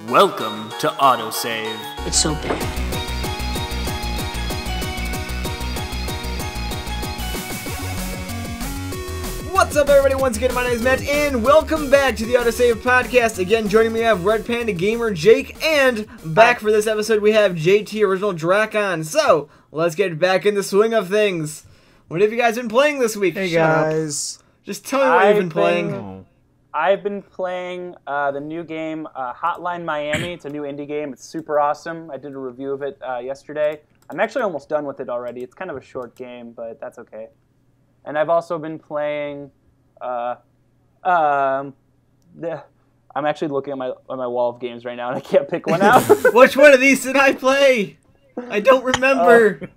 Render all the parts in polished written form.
Welcome to Autosave. It's so bad. What's up, everybody? Once again, my name is Matt, and welcome back to the Autosave Podcast. Again, joining me, I have RedPandaGamer, Jake, and back for this episode, we have JT, OriginalDrakkon. So, let's get back in the swing of things. What have you guys been playing this week? Hey, Shut guys. up. Just tell me what you've been playing. I've been playing the new game, Hotline Miami. It's a new indie game. It's super awesome. I did a review of it yesterday. I'm actually almost done with it already. It's kind of a short game, but that's okay. And I've also been playing... I'm actually looking at my wall of games right now, and I can't pick one out. Which one of these did I play? I don't remember.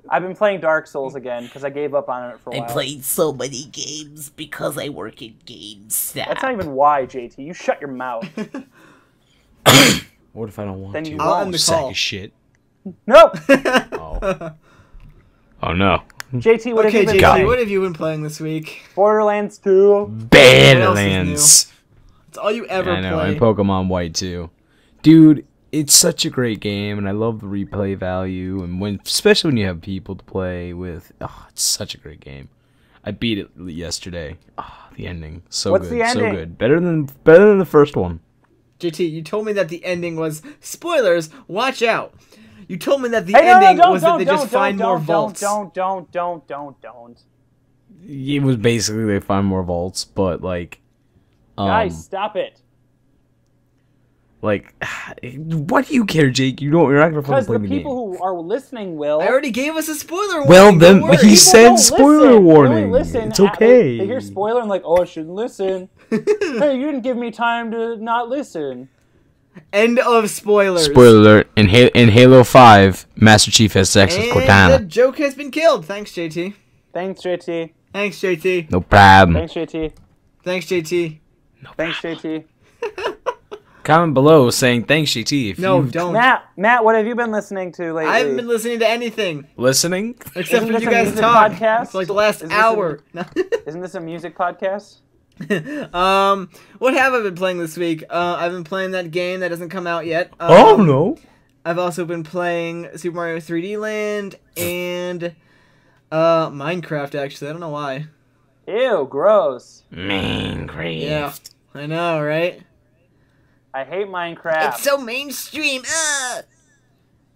I've been playing Dark Souls again, because I gave up on it for a while. I played so many games because I work in games now. That's not even why, JT. You shut your mouth. What if I don't want Then to? you I'll won't. end the Sack call. of shit. Nope! Oh. Oh no. JT, what Okay, have you been JT, playing? what have you been playing this week? Borderlands 2. Badlands. It's all you ever I know, play. and Pokemon White too. Dude, it's such a great game, and I love the replay value, and especially when you have people to play with. Oh, it's such a great game. I beat it yesterday. Oh, the ending, so What's good, the so ending? good. Better than the first one. JT, you told me that the ending was... Spoilers, watch out. You told me that the Hey, ending no, was that they just find more vaults. Don't. It was basically they find more vaults, but like, Guys, stop it. like, what do you care, Jake? You're not gonna fucking Because play the the game. people who are listening will. I already gave us a spoiler warning. Well, don't then worry. he People said don't spoiler listen. They warning. only listen It's okay. They hear spoiler and like, oh, I shouldn't listen. Hey, you didn't give me time to not listen. End of spoilers. Spoiler alert, in Halo 5, Master Chief has sex with And Cortana. the joke has been killed. Thanks, JT. Thanks, JT. Thanks, JT. No problem. Thanks, JT. Thanks, JT. Thanks, JT. Comment below saying thanks, GT. If No, you don't. Matt, what have you been listening to lately? I haven't been listening to anything listening. except Isn't for this you a guys music talk podcast? for like the last Is this a- hour. Isn't this a music podcast? What have I been playing this week? I've been playing that game that doesn't come out yet. Oh no. I've also been playing Super Mario 3D Land and Minecraft. Actually, I don't know why. Ew, gross. Minecraft. Yeah, I know, right? I hate Minecraft. It's so mainstream.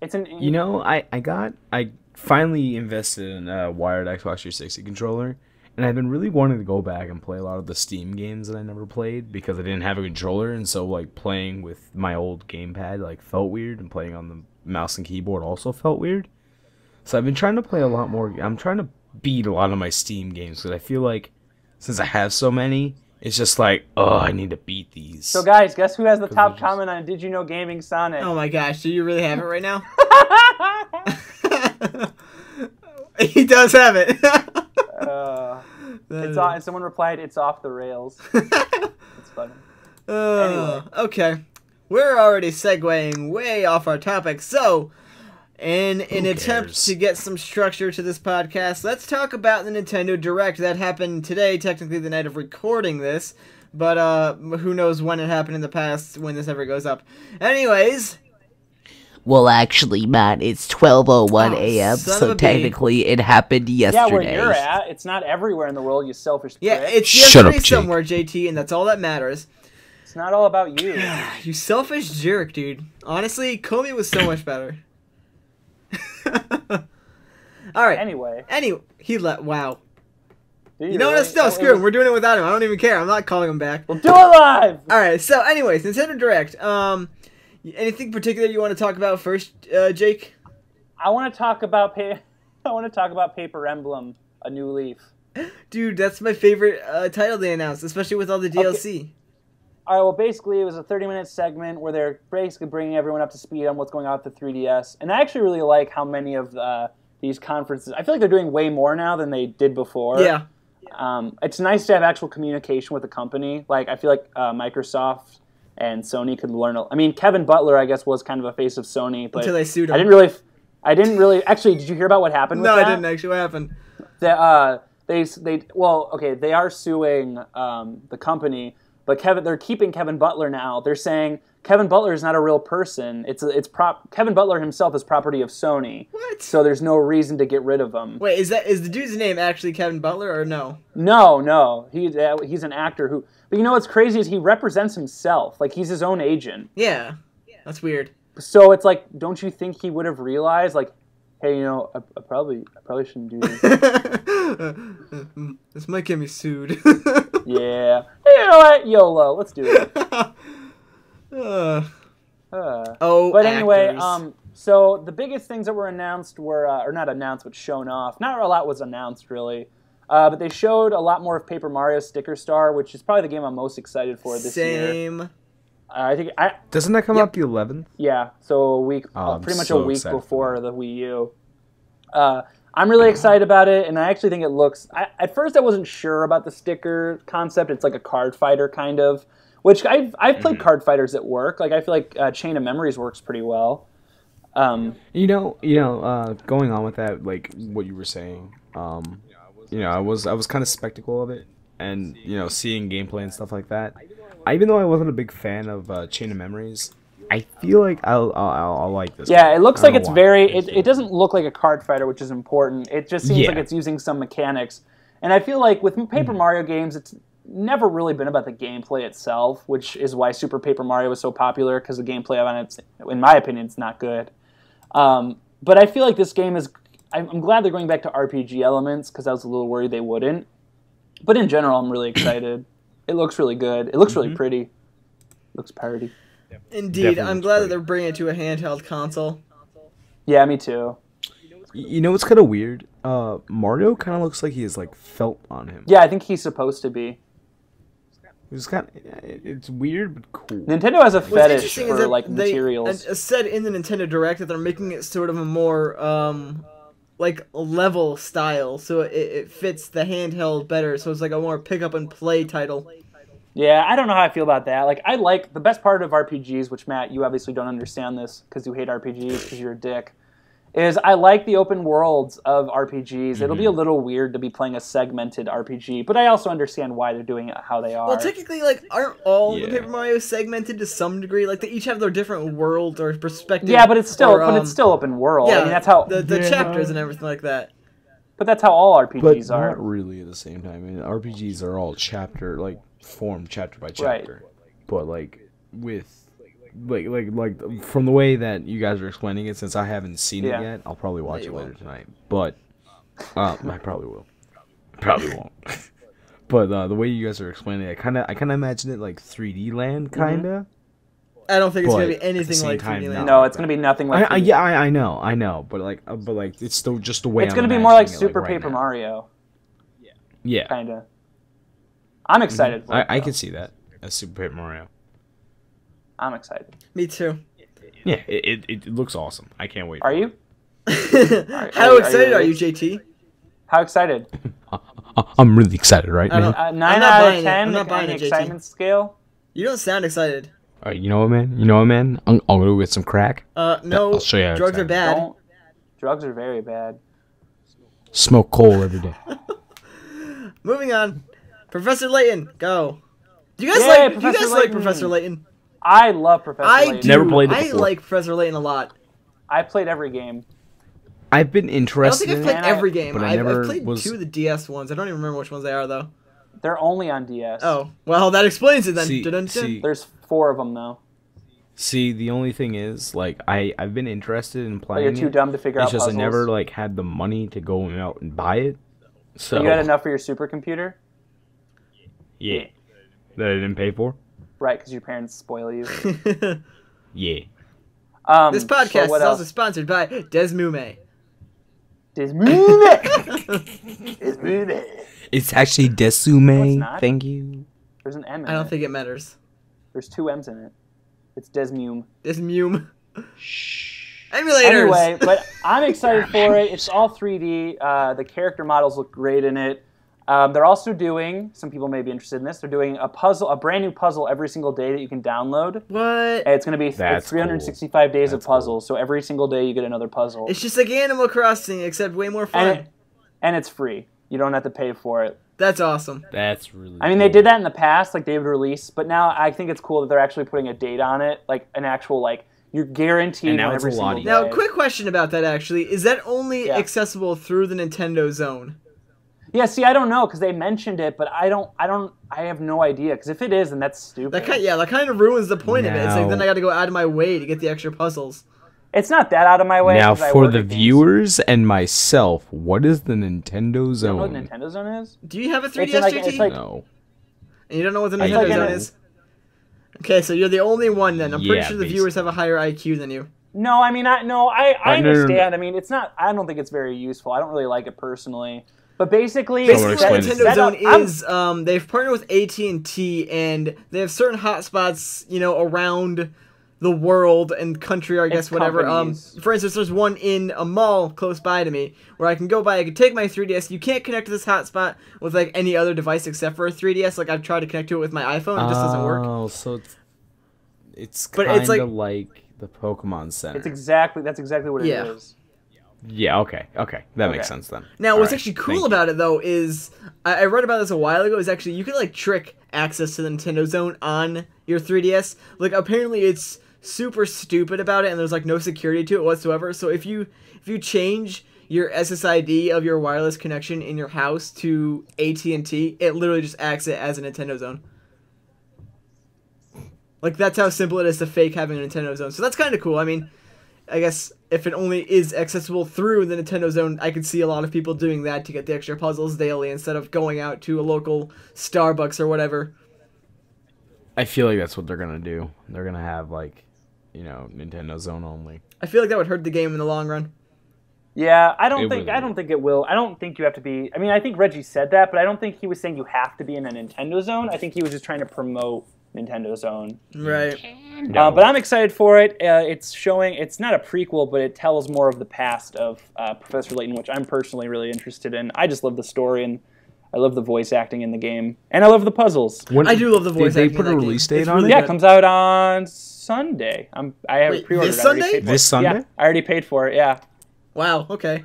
It's an. You know, I finally invested in a wired Xbox 360 controller, and I've been really wanting to go back and play a lot of the Steam games that I never played because I didn't have a controller, and so like playing with my old gamepad like felt weird, and playing on the mouse and keyboard also felt weird. So I've been trying to play a lot more. I'm trying to beat a lot of my Steam games because I feel like since I have so many, it's just like, oh, I need to beat these. So guys, guess who has the top just- comment on Did You Know Gaming Sonic? Oh my gosh, do you really have it right now? He does have it. It's on, and someone replied, "It's off the rails." It's funny. Anyway. Okay. We're already segueing way off our topic, so in an Who attempt cares? to get some structure to this podcast, let's talk about the Nintendo Direct that happened today, technically the night of recording this, but who knows when it happened in the past when this ever goes up. Anyways, Well, actually, Matt, it's 12:01 Oh, a.m., son of so a bee. technically it happened yesterday. Yeah, where you're at, it's not everywhere in the world. You selfish yeah, prick. it's Shut up, yesterday Jake. somewhere, JT, and that's all that matters. It's not all about you. You selfish jerk, dude. Honestly, Kobe was so much better. Alright. Anyway, He let. Wow. do You know what? No, screw him. We're doing it without him. I don't even care. I'm not calling him back. We'll do it live. Alright, so anyways, Nintendo Direct. Anything particular you want to talk about first, Jake? I want to talk about Paper Emblem: A New Leaf. Dude, that's my favorite title they announced, especially with all the DLC. All right, well, basically, it was a 30-minute segment where they're basically bringing everyone up to speed on what's going on with the 3DS. And I actually really like how many of these conferences... I feel like they're doing way more now than they did before. Yeah. It's nice to have actual communication with the company. Like, I feel like Microsoft and Sony could learn... I mean, Kevin Butler, I guess, was kind of a face of Sony, but... Until they sued him. I didn't really... Actually, did you hear about what happened with No, that? I didn't actually. What happened? They are suing the company, but they're keeping Kevin Butler now. They're saying Kevin Butler is not a real person. Kevin Butler himself is property of Sony. What? So there's no reason to get rid of him. Wait, is the dude's name actually Kevin Butler or no? No. He's an actor who. But you know what's crazy is he represents himself. Like he's his own agent. Yeah, that's weird. So it's like, don't you think he would have realized, like, hey, you know, I probably shouldn't do this. This might get me sued. Yeah. Hey, you know what? YOLO. Let's do it. But anyway, actors. so the biggest things that were announced were, or not announced, but shown off. Not a lot was announced, really. But they showed a lot more of Paper Mario Sticker Star, which is probably the game I'm most excited for this year. Same. Doesn't that come out the 11th? Yeah, so a week, I'm pretty much so a week excited before the Wii U. I'm really excited about it, and I actually think it looks... at first, I wasn't sure about the sticker concept. It's like a card fighter, kind of, which I've played card fighters that work. Like, I feel like Chain of Memories works pretty well. Going on with that, like what you were saying, I was kind of skeptical of it, and seeing gameplay and stuff like that. Even though I wasn't a big fan of Chain of Memories, I feel like I'll like this. Yeah, game. it looks I like don't it's know very... why. It doesn't look like a card fighter, which is important. It just seems like it's using some mechanics. And I feel like with Paper Mario games, it's never really been about the gameplay itself, which is why Super Paper Mario was so popular, because the gameplay on it, in my opinion, it's not good. But I feel like this game is... I'm glad they're going back to RPG elements, because I was a little worried they wouldn't. But in general, I'm really excited. It looks really good. It looks really pretty. Looks party. Indeed, Definitely I'm glad that they're bringing it to a handheld console. Yeah, me too. You know what's kind of weird? Mario kind of looks like he has like felt on him. Yeah, I think he's supposed to be. It's weird but cool. Nintendo has a What's fetish interesting is for that like they materials. said in the Nintendo Direct that they're making it sort of a more like level style, so it fits the handheld better. So it's like a more pick up and play title. Yeah, I don't know how I feel about that. Like, I like the best part of RPGs, which Matt, you obviously don't understand this because you hate RPGs because you're a dick. Is I like the open worlds of RPGs. It'll be a little weird to be playing a segmented RPG, but I also understand why they're doing it how they are. Well, technically, like, aren't all the Paper Mario segmented to some degree? Like, they each have their different world or perspective. Yeah, but it's still open world. Yeah, I mean, that's how the chapters and everything like that. But that's how all RPGs but are. not really at the same time. I mean, RPGs are all formed chapter by chapter. Right. But like with like from the way that you guys are explaining it, since I haven't seen it yet, I'll probably watch it later tonight. But I probably will. Probably won't. But the way you guys are explaining it, I kind of imagine it like 3D land, kinda. I don't think it's gonna But be anything like 3D Land. No, it's gonna be nothing like. I know. But like, it's still just the way. It's I'm gonna be more like imagining it, Super right Paper now. Mario. Yeah. Kinda. I'm excited. For it, I though. can see that as Super Paper Mario. I'm excited. Me too. Yeah, it looks awesome. I can't wait. Are you? How excited are you, JT? How excited? I'm really excited, right, man? 9 I'm not out buying of it. 10 I'm not on buying the it, JT. excitement scale. You don't sound excited. All right, you know what, man? I'm gonna go get some crack. No, I'll show you how drugs are excited. bad. Drugs are very bad. Smoke coal every day. Moving on. Professor Layton, go. Do you guys Yay, like Professor Layton. Professor Layton? I love Professor I Layton. do. Never played it I before. like Professor Layton a lot. I played every game. I've been I don't interested think I've in played it. every game. but I I've never played was- 2 of the DS ones. I don't even remember which ones they are, though. They're only on DS. Oh, well, that explains it then. See, Dun-dun-dun. see, There's 4 of them, though. See, the only thing is, like, I've been interested in But playing you're too it. dumb to figure It's out just puzzles. I never, like, had the money to go out and buy it. So, You had enough for your supercomputer? yeah. That I didn't pay for? Right, because your parents spoil you. Yeah. This So podcast what is also else? sponsored by Desmume. Desmume. It's actually No, Desume. it's not. Thank you. There's an M in I don't it. think it matters. There's 2 M's in it. It's Desmume. Desmume. Shh. Emulators. Anyway, but I'm excited for it. It's all 3D. The character models look great in it. They're also doing, some people may be interested in this, they're doing a brand new puzzle every single day that you can download. What? And it's going to be That's 365 days of That's cool. puzzles, so every single day you get another puzzle. It's just like Animal Crossing, except way more fun. And it's free. You don't have to pay for it. That's awesome. That's really. I mean, they did that in the past, like they would release, but now I think it's cool that they're actually putting a date on it, like an actual like you're guaranteed And now on it's every a lot single easier. day. Now, quick question about that actually. Is that only Yeah. accessible through the Nintendo Zone? Yeah, see, I don't know because they mentioned it, but I have no idea. Because if it is, then that's stupid. That kind of ruins the point of it. It's like Now- then I got to go out of my way to get the extra puzzles. It's not that out of my way. Now, 'cause I for work the at games. viewers and myself, what is the Nintendo You know Zone? what Nintendo Zone is? Do you have a 3DS, It's like- JT? it's like- No. And you don't know what the I Nintendo do. Zone is? Okay, so you're the only one then. I'm pretty Yeah, sure the basically. viewers have a higher IQ than you. No, I mean, I no, understand. no. I mean, it's not. I don't think it's very useful. I don't really like it personally. But basically, Basically, explain what it. Nintendo Zone I'm- is, they've partnered with AT&T, and they have certain hotspots, around the world and country, or I guess It's whatever. companies. For instance, there's one in a mall close by to me where I can go by. I can take my 3DS. You can't connect to this hotspot with like any other device except for a 3DS. Like I've tried to connect to it with my iPhone, it just doesn't work. Oh, so it's But kind it's of like- like the Pokemon Center. that's exactly what it Yeah. is. Yeah, okay. That makes Okay. sense then. Now, what's Alright, actually thank cool you. about it, though, is I read about this a while ago, is actually you can, like, trick access to the Nintendo Zone on your 3DS. Like, apparently it's super stupid about it, and there's, like, no security to it whatsoever. So if you change your SSID of your wireless connection in your house to AT&T, it literally just acts it as a Nintendo Zone. Like, that's how simple it is to fake having a Nintendo Zone. So that's kind of cool. I mean, I guess if it only is accessible through the Nintendo Zone, I could see a lot of people doing that to get the extra puzzles daily instead of going out to a local Starbucks or whatever. I feel like that's what they're gonna do. They're gonna have like, Nintendo Zone only. I feel like that would hurt the game in the long run. Yeah, I don't It think really it will. I don't think you have to be. I mean, I think Reggie said that, but I don't think he was saying you have to be in a Nintendo Zone. I think he was just trying to promote Nintendo Zone. Right. But I'm excited for it. It's showing. It's not a prequel, but it tells more of the past of Professor Layton, which I'm personally really interested in. I just love the story and I love the voice acting in the game, and I love the puzzles. I do love the voice Did they acting put in a that game. release date It's on really it? Yeah, good. it comes out on Sunday. I have Wait, it pre-ordered. this I already Sunday? paid for it. This Sunday? Yeah, I already paid for it. Yeah, Wow, okay.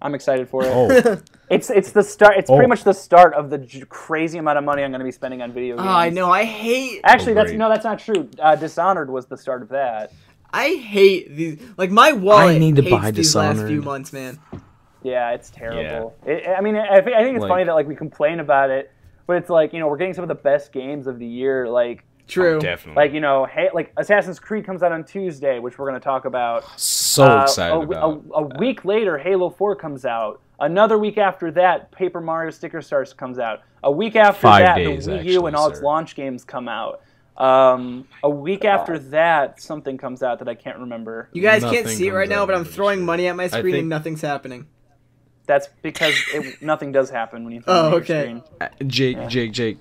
I'm excited for it. Oh, It's the start. It's Oh. pretty much the start of the crazy amount of money I'm going to be spending on video Oh, games. I know. I hate Actually, Oh, great. that's not true. Dishonored was the start of that. these. Like, my wallet I need to hates buy these last Dishonored. few months, man. Yeah, it's terrible. I mean, I think it's Like- funny that like we complain about it, but it's like we're getting some of the best games of the year. Like True. definitely. like Assassin's Creed comes out on Tuesday, which we're going to talk about. So excited about. A week later, Halo 4 comes out. Another week after that, Paper Mario Sticker Stars comes out. A week after 5 that, days, the Wii U actually, and all its sir. launch games come out. A week after that, something comes out that I can't remember. You guys can't Nothing see it right comes now, out, but I'm I'm pretty throwing sure. money at my screen think- and nothing's happening. That's because nothing does happen when you throw Oh, it on your okay. screen. Jake.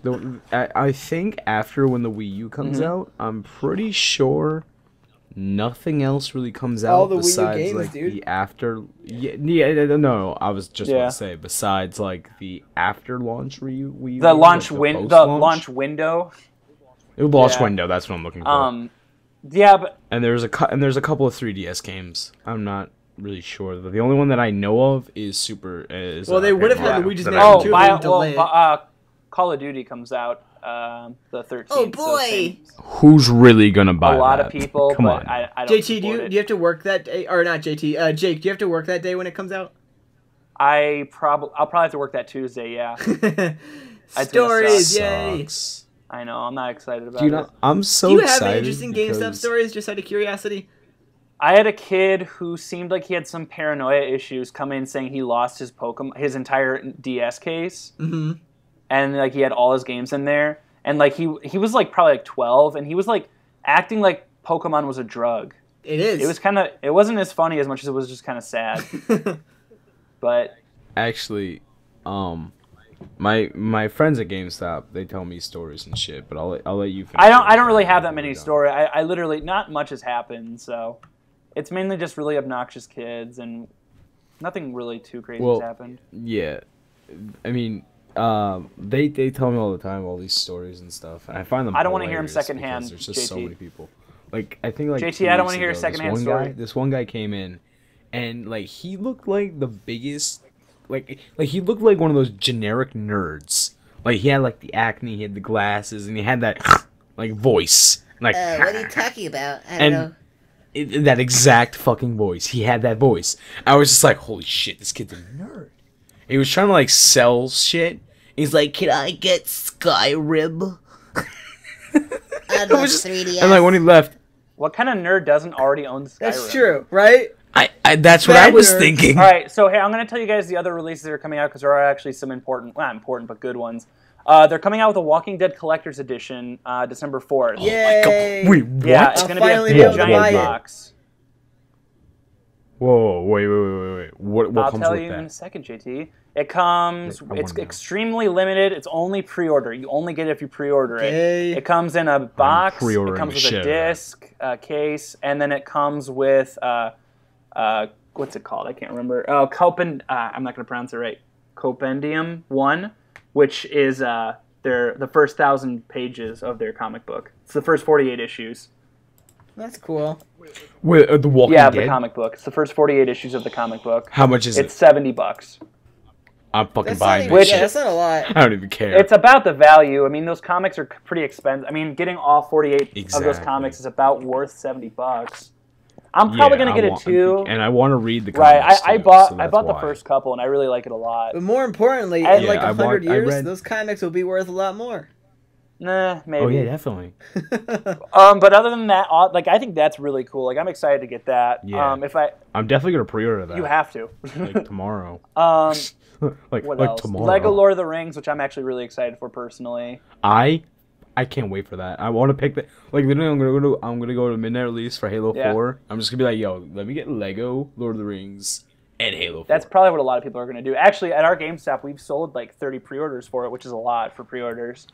I think after when the Wii U comes Mm-hmm. out, I'm pretty sure nothing else really comes out All the Wii U besides games, like dude. the after. No. I was just about to say besides like the after launch Wii U. The games, launch like, the post-launch. launch window. The launch yeah. window. That's what I'm looking for. Yeah, but And there's a couple of 3DS games. I'm not really sure. The only one that I know of is Super. Well, they would have had Paper Mario Luigi's that I Mansion know too, of. but they didn't delay it. Call of Duty comes out the 13th. Oh, so boy. same- Who's really gonna buy a lot that? of people, Come but on. I don't JT, do support it. you have to work that day, or not JT? Jake, do you have to work that day when it comes out? I'll probably have to work that Tuesday. Yeah, Stories, suck. yay! Sucks. I know. I'm not excited about Do you it. not? I'm so Do you have excited. any interesting GameStop because- stories, just out of curiosity? I had a kid who seemed like he had some paranoia issues come in saying he lost his entire DS case, and like he had all his games in there, and like he was like probably like 12, and he was like acting like Pokemon was a drug. It is. It wasn't as funny as much as it was just kind of sad. But Actually, my friends at GameStop, they tell me stories and shit, but I'll let you finish. I don't really have that many stories. I literally not much has happened, so it's mainly just really obnoxious kids and nothing really too crazy has happened. Yeah, I mean, they tell me all the time all these stories and stuff, and I find them. I don't wanna hear 'em hilarious secondhand, because There's just so JT. many people. Like I think like JT, 2 I don't weeks wanna hear a ago, secondhand this one story. guy. This one guy came in, and like he looked like the biggest like he looked like one of those generic nerds. Like he had like the acne, he had the glasses, and he had that like voice. Like What are you talking about? I don't know. that exact fucking voice. He had that voice. I was just like, holy shit, this kid's a nerd. He was trying to like sell shit. He's like, Can I get Skyrim? On the 3DS. and like when he left, What kind of nerd doesn't already own Skyrim? That's true, right? I that's what I was Nerd. thinking. All right, so hey, I'm going to tell you guys the other releases that are coming out because there are actually some not important, but good ones. They're coming out with a Walking Dead Collector's Edition December 4th. Yay! Wait, what? Yeah, it's I'll going to be finally a be big able to buy giant it. box. Whoa, wait. What I'll comes tell with you in a that? second, JT. It comes. I wanna It's know. extremely limited. It's only pre-order. You only get it if you pre-order it. Okay. It comes in a box. It pre-ordering comes the with shit a out of that. disc, a case, and then it comes with what's it called? I can't remember. Oh, I'm not going to pronounce it right. Copendium 1, which is the first 1,000 pages of their comic book. It's the first 48 issues. That's cool. Wait, the Walking Yeah, Dead? the comic book. It's the first 48 issues of the comic book. How much is It's it? $70. I'm fucking That's not buying even, this yeah, shit. that's not a lot. I don't even care. It's about the value. I mean, those comics are pretty expensive. I mean, getting all 48 of those Exactly. comics is about worth $70. I'm probably gonna get it too. And I want to read the Right, comics I too, bought so I that's bought the why. first couple and I really like it a lot. But more importantly, Yeah, in like I 100 I years, read- those comics will be worth a lot more. Nah, maybe. Oh yeah, definitely. But other than that, like I think that's really cool. Like I'm excited to get that. Yeah. If I I'm definitely gonna pre-order that. you have to. like tomorrow. What like else? tomorrow. Lego Lord of the Rings, which I'm actually really excited for personally. I can't wait for that. I want to pick that. Like literally, I'm gonna go to midnight release for Halo Yeah. 4. I'm just gonna be like, yo, let me get Lego Lord of the Rings and Halo 4. That's probably what a lot of people are going to do. Actually, at our GameStop, we've sold like 30 pre-orders for it, which is a lot for pre-orders.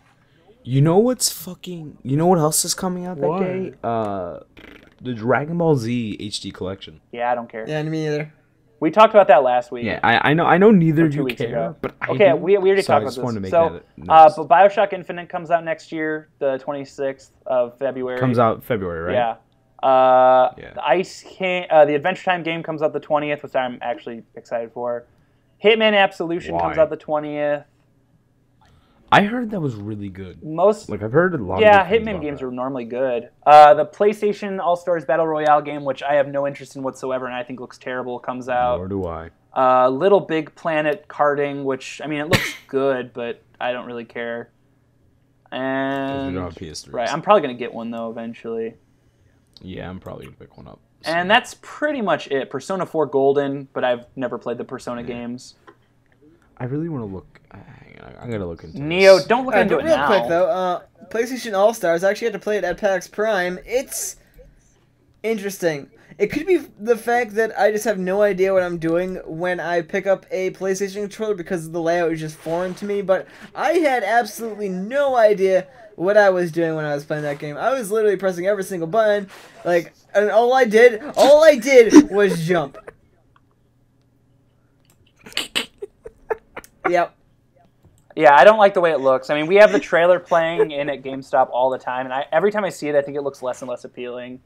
You know what's fucking? You know what else is coming out that What? day? The Dragon Ball Z HD collection. Yeah, I don't care. Yeah, me either. We talked about that last week. Yeah, I know neither of 2 you weeks care, ago. but I Okay, do. we already So I talked just about wanted to this. make So, that notice. but BioShock Infinite comes out next year, the 26th of February. Comes out February, right? Yeah. Yeah. The Ice King, the Adventure Time game comes out the 20th, which I'm actually excited for. Hitman Absolution comes Why? out the 20th. I heard that was really good. Most Like I've heard a lot. yeah, of good things Hitman about games that. are normally good. The PlayStation All Stars Battle Royale game, which I have no interest in whatsoever, and I think looks terrible, comes out. Nor do I. Little Big Planet karting, which I mean, it looks good, but I don't really care. Because we And don't have PS3s. right, I'm probably gonna get one though eventually. Yeah, I'm probably gonna pick one up. So. And that's pretty much it. Persona 4 Golden, but I've never played the Persona games. I really want to look. Hang on, I'm gonna look into Neo, this. don't look Alright, into but it real now. quick though, PlayStation All Stars. I actually had to play it at PAX Prime. It's interesting. It could be the fact that I just have no idea what I'm doing when I pick up a PlayStation controller because the layout is just foreign to me. But I had absolutely no idea what I was doing when I was playing that game. I was literally pressing every single button, like, and all I did was jump. Yep. Yeah, I don't like the way it looks. I mean, we have the trailer playing in at GameStop all the time, and every time I see it, I think it looks less and less appealing.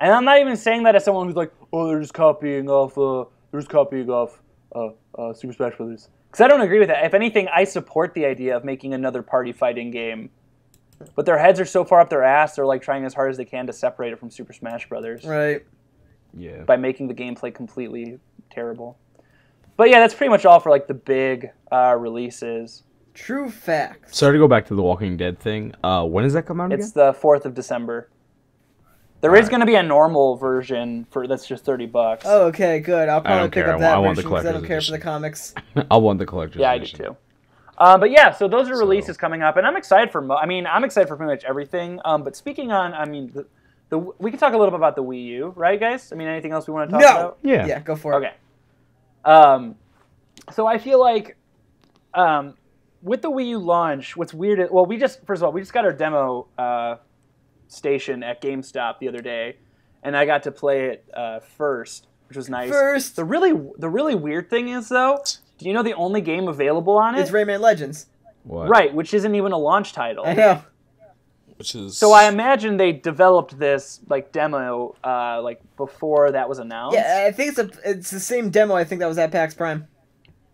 And I'm not even saying that as someone who's like, oh, they're just copying off Super Smash Brothers. Because I don't agree with that. If anything, I support the idea of making another party fighting game. But their heads are so far up their ass, they're like trying as hard as they can to separate it from Super Smash Brothers Right. Yeah. by making the gameplay completely terrible. But yeah, that's pretty much all for like the big releases. True facts. Sorry to go back to the Walking Dead thing. When does that come out It's again? the 4th of December. There is going to be a normal version for that's just $30. Oh, okay, good. I'll probably don't pick care. up that I want the version because I don't collector's care for the edition. comics. I want the collector's Yeah, I do edition. too. But yeah, so those are releases coming up, and I'm excited for. I'm excited for pretty much everything. But speaking on, I mean, we can talk a little bit about the Wii U, right, guys? I mean, anything else we want to talk about? Yeah. Yeah, go for it. Okay. So I feel like with the Wii U launch, what's weird is, well, first of all, we just got our demo station at GameStop the other day, and I got to play it first, which was nice. First. The really weird thing is, though, do you know the only game available on it? It's Rayman Legends. What? Right, which isn't even a launch title. I know. Which is. So I imagine they developed this like demo like before that was announced. Yeah, I think it's the same demo I think that was at PAX Prime.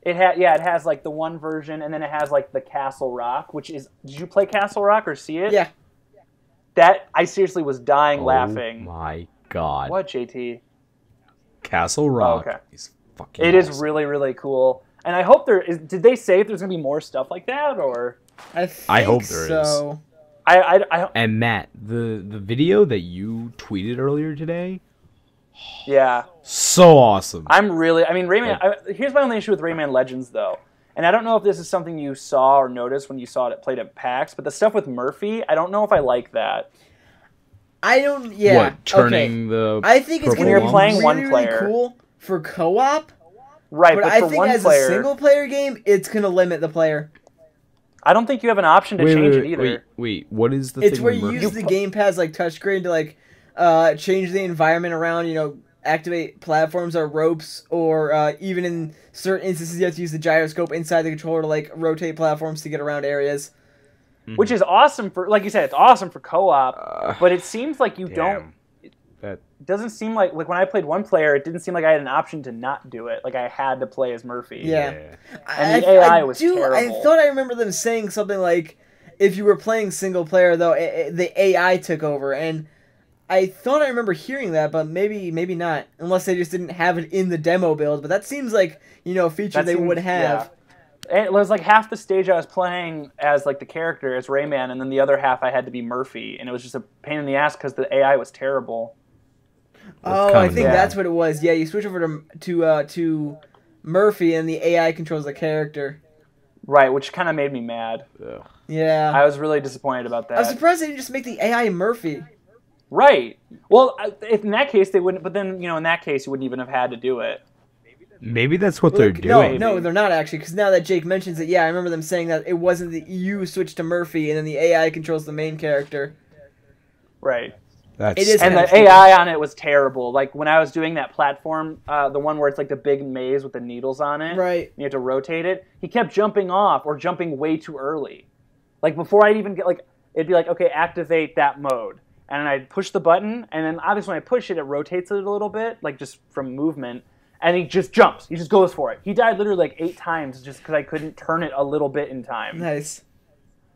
It has like the one version, and then it has like the Castle Rock, which is. Did you play Castle Rock or see it? Yeah. That I seriously was dying laughing. Oh my god. What, JT? Castle Rock. Okay. Is fucking It is awesome. really, really cool. And I hope there is. Did they say if there's gonna be more stuff like that, or? I hope there so. And Matt, the video that you tweeted earlier today, Yeah. so awesome. I mean, Rayman. Here's my only issue with Rayman Legends, though, and I don't know if this is something you saw or noticed when you saw it played at PAX, but the stuff with Murphy, I don't know if I like that. I don't. Yeah. What, turning the I think it's purple gonna be You're playing really, one really player. cool for co-op. Right, But but I for think one as player, a single player game, it's gonna limit the player. I don't think you have an option to change it either. Wait, what is the It's thing where with you Murphy? use the gamepad's like touchscreen to like change the environment around. You know, activate platforms or ropes, or even in certain instances, you have to use the gyroscope inside the controller to like rotate platforms to get around areas. Which is awesome for, like you said, it's awesome for co-op. But it seems like you don't. That It doesn't seem like when I played one player, it didn't seem like I had an option to not do it. Like I had to play as Murphy. Yeah. And the AI was terrible. I thought I remember them saying something like, if you were playing single player, though, the AI took over. And I thought I remember hearing that, but maybe not. Unless they just didn't have it in the demo build. But that seems like, a feature they would have. Yeah. It was like half the stage I was playing as like the character, as Rayman, and then the other half I had to be Murphy. And it was just a pain in the ass because the AI was terrible. Oh, I think that's what it was. Yeah, you switch over to Murphy, and the AI controls the character. Right, which kind of made me mad. Yeah. I was really disappointed about that. I was surprised they didn't just make the AI Murphy. Right. Well, if in that case they wouldn't. But then in that case you wouldn't even have had to do it. Maybe that's what they're doing. No, they're not actually. Because now that Jake mentions it, yeah, I remember them saying that it wasn't that you switch to Murphy, and then the AI controls the main character. Right. It is and the AI on it was terrible. Like when I was doing that platform, the one where it's like the big maze with the needles on it. Right. You have to rotate it. He kept jumping off or jumping way too early. Like before I'd even get it'd be like, okay, activate that mode. And I'd push the button, and then obviously when I push it, it rotates it a little bit, like just from movement. And he just jumps. He just goes for it. He died literally like 8 times just because I couldn't turn it a little bit in time. Nice.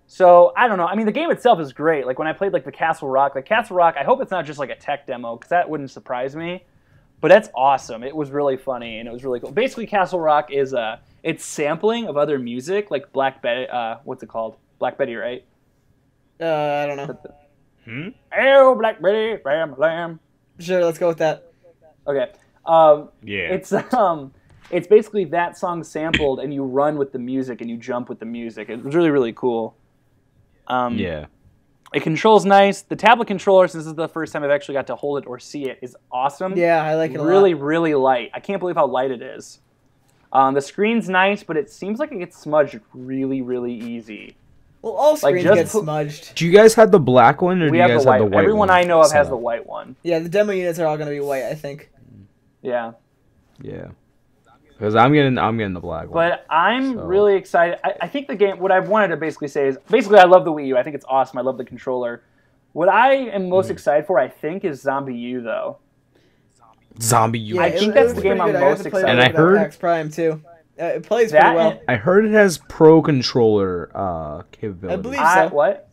So, I don't know. I mean, the game itself is great. Like, when I played, like, the Castle Rock, I hope it's not just, like, a tech demo, because that wouldn't surprise me. But that's awesome. It was really funny, and it was really cool. Basically, Castle Rock is, it's sampling of other music, like Black Betty, what's it called? Black Betty, right? I don't know. Oh, Black Betty, ram, lamb. Sure, let's go with that. Okay. Yeah. It's basically that song sampled, and you run with the music, and you jump with the music. It was really, really cool. Yeah. It controls nice. The tablet controller, since this is the first time I've actually got to hold it or see it, is awesome. Yeah, I like it a lot. Really, really light. I can't believe how light it is. The screen's nice, but it seems like it gets smudged really, really easy. Well, all screens get smudged. Do you guys have the black one, or do We you have guys the have white. the white Everyone one? I know of has the white one. Yeah, the demo units are all going to be white, I think. Yeah. Yeah. Because I'm getting the black one. But I'm really excited. I think the game, what I wanted to basically say is, basically I love the Wii U. I think it's awesome. I love the controller. What I am most excited for, I think, is Zombie U, though. Zombie U. I think that's the game I'm most excited And I heard PAX Prime too. It plays pretty well. I heard it has pro controller capability. I believe so. What?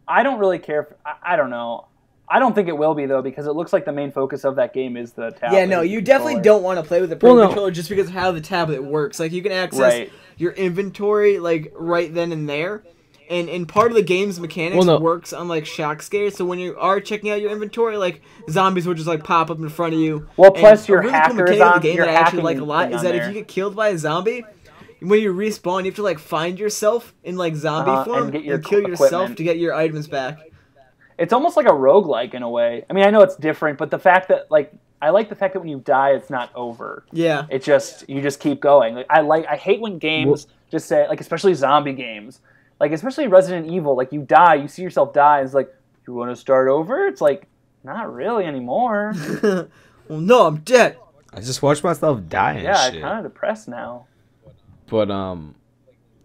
I don't really care. I don't know. I don't think it will be, though, because it looks like the main focus of that game is the tablet. Yeah, no, you definitely don't want to play with the Pro controller just because of how the tablet works. Like, you can access your inventory, like, right then and there. And part of the game's mechanics works on, like, shock scares. So when you are checking out your inventory, like, zombies will just, like, pop up in front of you. Well, plus your really hackers cool mechanic on of the game your that I actually hacking like a lot thing is on that there. if you get killed by a zombie, when you respawn, you have to, like, find yourself in, like, zombie form and kill yourself to get your items back. It's almost like a roguelike in a way. I mean, I know it's different, but the fact that, like, I like the fact that when you die, it's not over. Yeah. It just, you just keep going. Like, I hate when games just say, like, especially zombie games, like, especially Resident Evil, like, you die, you see yourself die, and it's like, you want to start over? It's like, not really anymore. Well, no, I'm dead. I just watched myself die and shit. I'm kind of depressed now. But,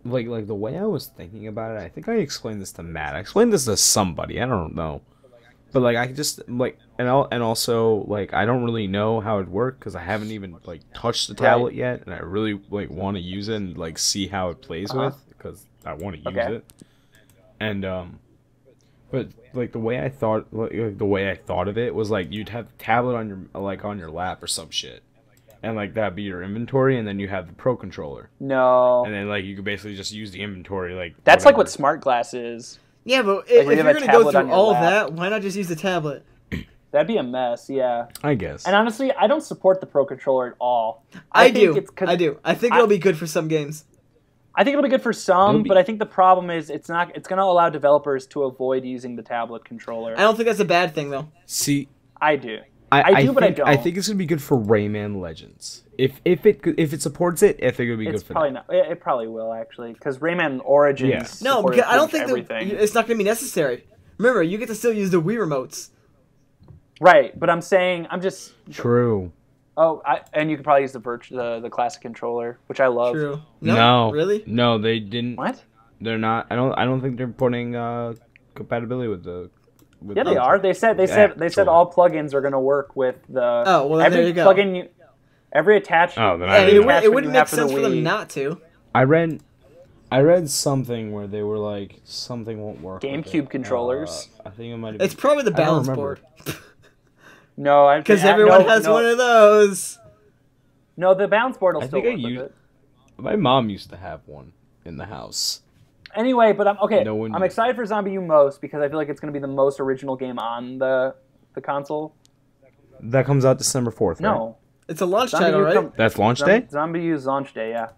like the way I was thinking about it, I think I explained this to Matt. I explained this to somebody. I don't know. But like I just like and also like I don't really know how it works because I haven't even like touched the tablet yet, and I really like want to use it and like see how it plays with because I want to use it. And but like the way I thought of it was like you'd have the tablet on your lap or some shit, and like that'd be your inventory, and then you have the Pro controller. No. And then like you could basically just use the inventory like. That's like what Smart Glass is. Yeah, but Like, if when you you're have a gonna go tablet on through your all lap. that, why not just use the tablet? That'd be a mess, yeah. I guess. And honestly, I don't support the Pro controller at all. I think do. it's 'cause I do. I think it'll be good for some games. I think it'll be good for some, but I think the problem is it's going to allow developers to avoid using the tablet controller. I don't think that's a bad thing though. See, I do. I do, but I don't. I think it's gonna be good for Rayman Legends. If it supports it, I think it'll be good for probably that. not. It probably will actually, because Rayman Origins. No, supported because I don't pretty think much everything. it's not going to be necessary. Remember, you get to still use the Wii remotes. Right, but I'm just. True. Oh, and you could probably use the classic controller, which I love. True. No, really? No, they didn't. What? They're not. I don't think they're putting compatibility with the. Yeah, they are. They said all plugins are going to work with the. Oh, well, then there you go. Plugin every attachment. Oh, then it wouldn't make sense for them not to. I read something where they were like something won't work. GameCube controllers. I think it might have. It's probably the balance board. No, because everyone has one of those. No, the balance board will still work with it. My mom used to have one in the house. Anyway, but I'm excited for Zombie U most because I feel like it's going to be the most original game on the console. That comes out December 4th, No. right? It's a launch title, right? That's launch day? Zombie U's launch day, yeah.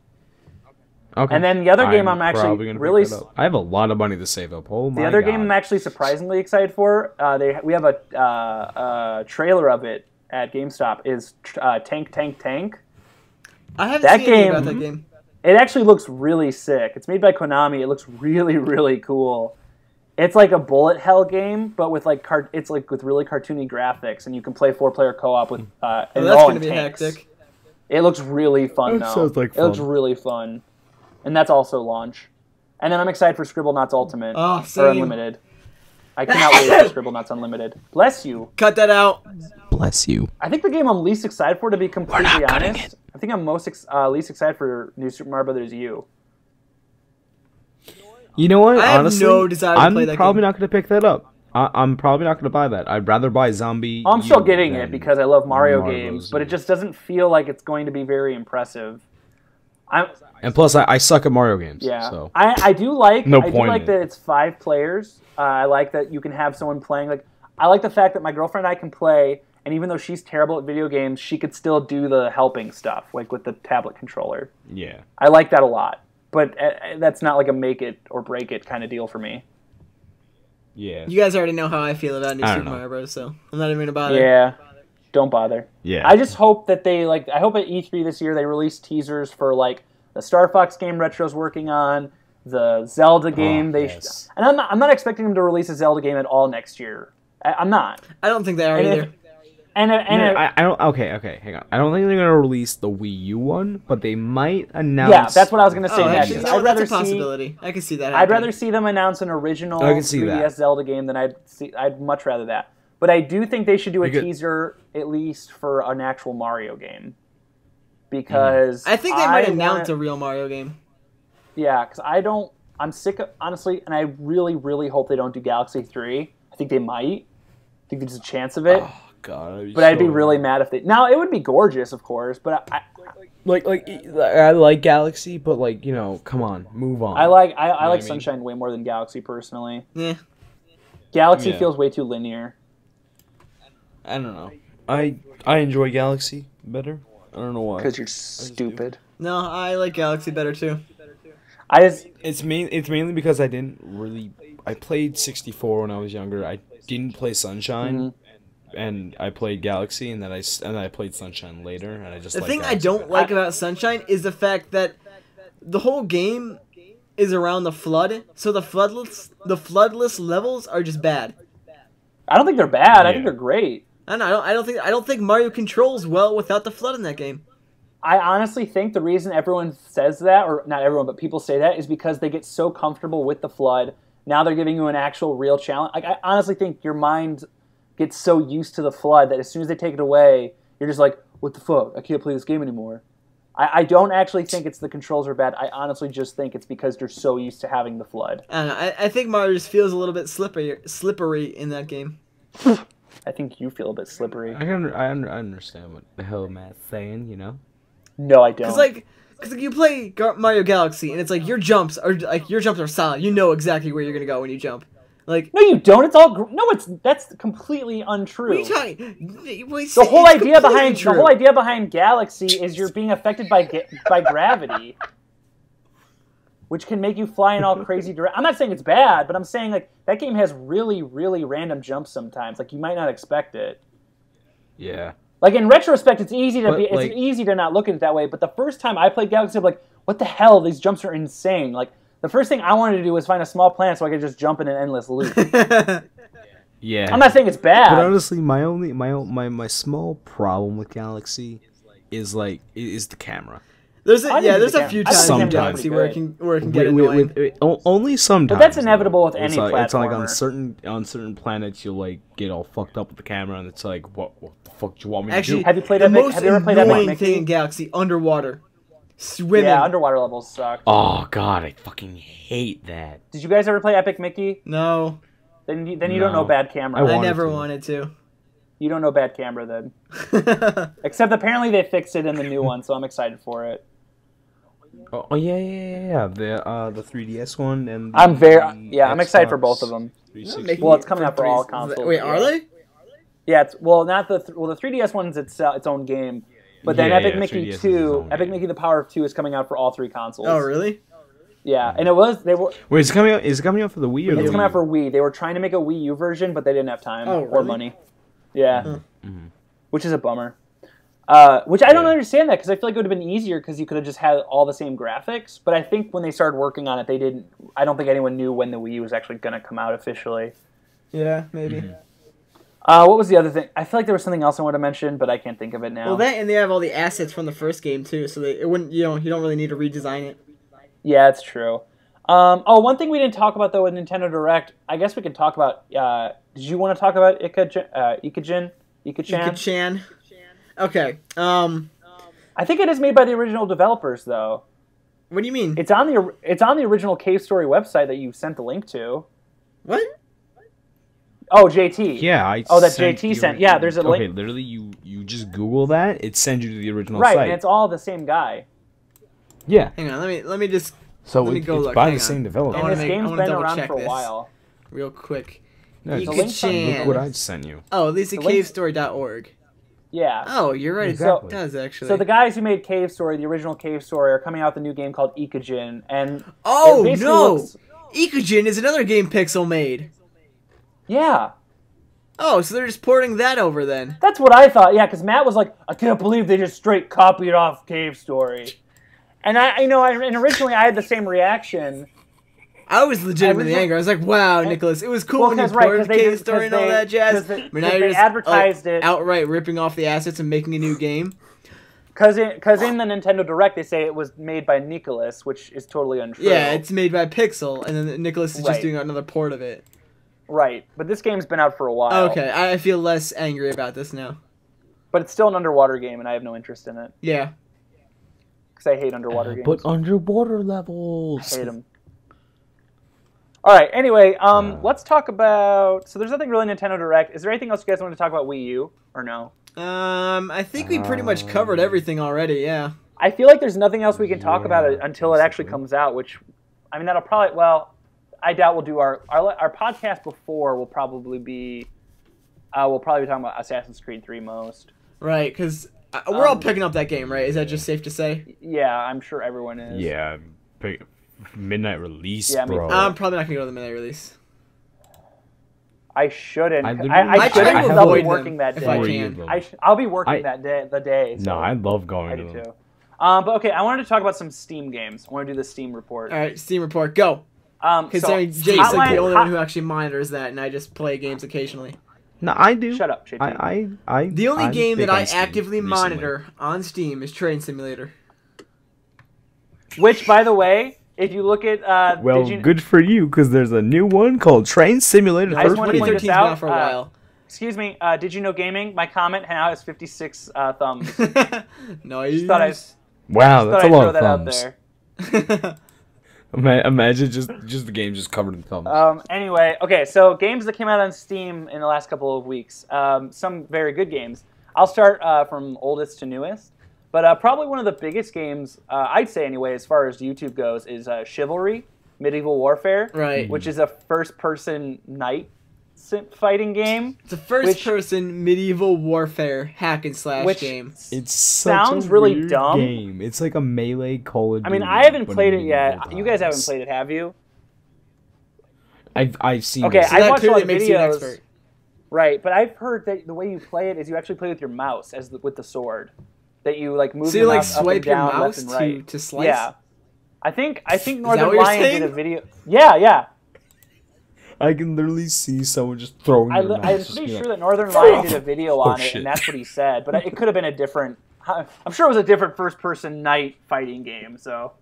Okay. And then the other game I'm actually really... I have a lot of money to save up. Oh my god. The other game I'm actually surprisingly excited for, we have a trailer of it at GameStop, is Tank Tank Tank. I haven't seen anything about that game. It actually looks really sick. It's made by Konami. It looks really, really cool. It's like a bullet hell game, but with with really cartoony graphics, and you can play 4-player co-op with. That's going to be hectic. It looks really fun. That sounds like fun. It looks really fun, and that's also launch. And then I'm excited for Scribblenauts Ultimate or Unlimited. I cannot wait for Scribblenauts Unlimited. Bless you. Cut that out. Bless you. I think the game I'm least excited for, to be completely honest, I think I'm least excited for New Super Mario Bros. U. You know what? I Honestly, have no desire to play that I'm probably game. not going to pick that up. I'm probably not going to buy that. I'd rather buy Zombie. I'm still getting it than because I love Mario Mario games, Bros. but it just doesn't feel like it's going to be very impressive. And plus, I suck at Mario games. Yeah, So. I do like No I do point like in that it's 5 players. I like that you can have someone playing. Like I like the fact that my girlfriend and I can play, and even though she's terrible at video games, she could still do the helping stuff, like with the tablet controller. Yeah. I like that a lot, but that's not like a make it or break it kind of deal for me. Yeah. You guys already know how I feel about New Super Mario Bros. So I'm not even going to bother. Yeah, don't bother. Yeah. I just hope that I hope at E3 this year they release teasers for like the Star Fox game Retro's working on, the Zelda game. Yes. And I'm not expecting them to release a Zelda game at all next year. I'm not. I don't think they are either. I don't. Okay, hang on. I don't think they're gonna release the Wii U one, but they might announce. Yeah, that's what I was gonna say next. Actually, I'd rather that's a possibility. I can see that. I'd rather see them announce an original I can see 3DS that. Zelda game than I'd much rather that. But I do think they should do a teaser at least for an actual Mario game. Because I think they might announce a real Mario game. Yeah, because I'm sick of, honestly, and I really, really hope they don't do Galaxy 3. I think they might. I think there's a chance of it. Oh god. But I'd be really mad if they. Now it would be gorgeous, of course, but I like Galaxy, but like, you know, come on, move on. I like I mean? Sunshine way more than Galaxy personally. Yeah. Galaxy feels way too linear. I don't know. I enjoy Galaxy better. I don't know why. Because you're stupid. No, I like Galaxy better too. It's mainly because I played 64 when I was younger. I didn't play Sunshine. And I played Galaxy, and then I played Sunshine later, and I just the like thing Galaxy I don't better. like about Sunshine is the fact that the whole game is around the flood, so the floodless levels are just bad. I don't think they're bad. I Yeah. think they're great. I don't think Mario controls well without the flood in that game. I honestly think the reason everyone says that, or not everyone, but people say that, is because they get so comfortable with the flood. Now they're giving you an actual real challenge. Like, I honestly think your mind get so used to the FLUDD that as soon as they take it away, you're just like, what the fuck? I can't play this game anymore. I don't actually think it's the controls are bad. I honestly just think it's because they're so used to having the FLUDD. I don't know. I think Mario just feels a little bit slippery in that game. I think you feel a bit slippery. I understand what the hell Matt's saying, you know? No, I don't. Because you play Mario Galaxy, and it's like your jumps are solid. You know exactly where you're gonna go when you jump. Like no, you don't. It's all that's completely untrue. What are you talking? The whole idea behind Galaxy is you're being affected by gravity, which can make you fly in all crazy directions. I'm not saying it's bad, but I'm saying like that game has really, really random jumps sometimes. Like you might not expect it. Yeah. Like in retrospect, it's easy to not look at it that way. But the first time I played Galaxy, I'm like, what the hell? These jumps are insane. Like the first thing I wanted to do was find a small planet so I could just jump in an endless loop. Yeah. I'm not saying it's bad. But honestly, my small problem with Galaxy is the camera. There's a few times in Galaxy where it can get annoying. Only sometimes. But that's inevitable with any platformer. It's like on certain planets you'll like get all fucked up with the camera, and it's like what the fuck do you want me to do? Have you played the Epic? most Have you ever played annoying Epic thing Mickey? in Galaxy? Underwater, swimming. Yeah, underwater levels suck. Oh god, I fucking hate that. Did you guys ever play Epic Mickey? No. Then you don't know bad camera. I never wanted to. You don't know bad camera then. Except apparently they fixed it in the new one, so I'm excited for it. Oh yeah. The 3DS one and I'm excited for both of them. Well, it's coming out for all consoles. Wait, are they? Yeah, the 3DS one's its own game, but then Epic Mickey 2, Epic Mickey The Power of 2 is coming out for all 3 consoles. Oh, really? Yeah, and Wait, is it coming out? Is it coming out for the Wii or? It's coming out for Wii. They were trying to make a Wii U version, but they didn't have time or money. Yeah, which is a bummer. Which I don't understand that because I feel like it would have been easier because you could have just had all the same graphics. But I think when they started working on it, they didn't. I don't think anyone knew when the Wii U was actually going to come out officially. Yeah, maybe. What was the other thing? I feel like there was something else I wanted to mention, but I can't think of it now. Well, that and they have all the assets from the first game too, so it wouldn't. You don't really need to redesign it. Yeah, it's true. One thing we didn't talk about though with Nintendo Direct, I guess we could talk about. Did you want to talk about Ika-chan? Okay. I think it is made by the original developers, though. What do you mean? It's on the original Cave Story website that you sent the link to. What? Oh, JT. Yeah, that JT sent. Yeah, there's a link. Okay, literally, you just Google that, it sends you to the original site. site. Right, and it's all the same guy. Yeah. Hang on, let me just. So let me go it's look. by the same developer. And this game's been around for a while. Real quick. No, Ika-chan. look what I sent you. Oh, at least cavestory.org. Yeah. Oh, you're right. Exactly. It does actually. So the guys who made Cave Story, the original Cave Story, are coming out with a new game called Ika-chan, and oh no, Ika-chan is another game Pixel made. Yeah. Oh, so they're just porting that over then. That's what I thought. Yeah, because Matt was like, I can't believe they just straight copied off Cave Story, and and originally I had the same reaction. I was legitimately angry. I was like, "Wow, Nicholas, it was cool when you ported Cave Story and all that jazz." But now you're just advertised it outright ripping off the assets and making a new game. Because in the Nintendo Direct they say it was made by Nicholas, which is totally untrue. Yeah, it's made by Pixel, and then Nicholas is just doing another port of it. Right, but this game's been out for a while. Okay, I feel less angry about this now. But it's still an underwater game, and I have no interest in it. Yeah. Because I hate underwater games. But underwater levels. I hate them. All right. Anyway, let's talk about. So there's nothing really Nintendo Direct. Is there anything else you guys want to talk about Wii U or no? I think we pretty much covered everything already. Yeah. I feel like there's nothing else we can talk about it until it actually comes out. Which, I mean, that'll probably. Well, I doubt we'll do our podcast before. Will probably be. We'll probably be talking about Assassin's Creed 3 most. Right, because we're all picking up that game, right? Is that just safe to say? Yeah, I'm sure everyone is. Yeah. Midnight release, yeah, bro. I'm probably not gonna go to the midnight release. I shouldn't. I try to avoid working that day. If I can. I'll be working that day. The day. So no, I love going to them. Too. But okay, I wanted to talk about some Steam games. I want to do the Steam report. All right, Steam report, go. Considering Jake's like the only one who actually monitors that, and I just play games occasionally. No, I do. Shut up, JT. The only game that I actively monitor on Steam is Train Simulator. Which, by the way, if you look at good for you, because there's a new one called Train Simulator. I just want to point this out for a while. excuse me. Did you know gaming? My comment now has 56 thumbs. Nice. Just thought Wow, that's a I'd lot throw of that out thumbs. there. Imagine just the game just covered in thumbs. Anyway, okay, so games that came out on Steam in the last couple of weeks. Some very good games. I'll start from oldest to newest. But probably one of the biggest games, I'd say anyway, as far as YouTube goes, is Chivalry, Medieval Warfare. Right. Which is a first-person knight fighting game. It's a first-person medieval warfare hack and slash game. It's sounds such a really weird dumb. game. It's like a melee Call of Duty. I mean, I haven't but played it in yet. medieval You guys haven't times. played it, have you? I've seen. Okay, it. So I that watched a lot clearly of makes you an videos. expert. Right, but I've heard that the way you play it is you actually play with your mouse with the sword. That you like move So your you like mouse up swipe and your down, mouse left and right. to slice? Yeah. I think that Northern what you're Lion did a saying? video. Yeah. I can literally see someone just throwing their mouse. I'm just pretty being sure like, that Northern Lion did a video on it, shit. and that's what he said. But it could have been a different. I'm sure it was a different first-person knight fighting game. So,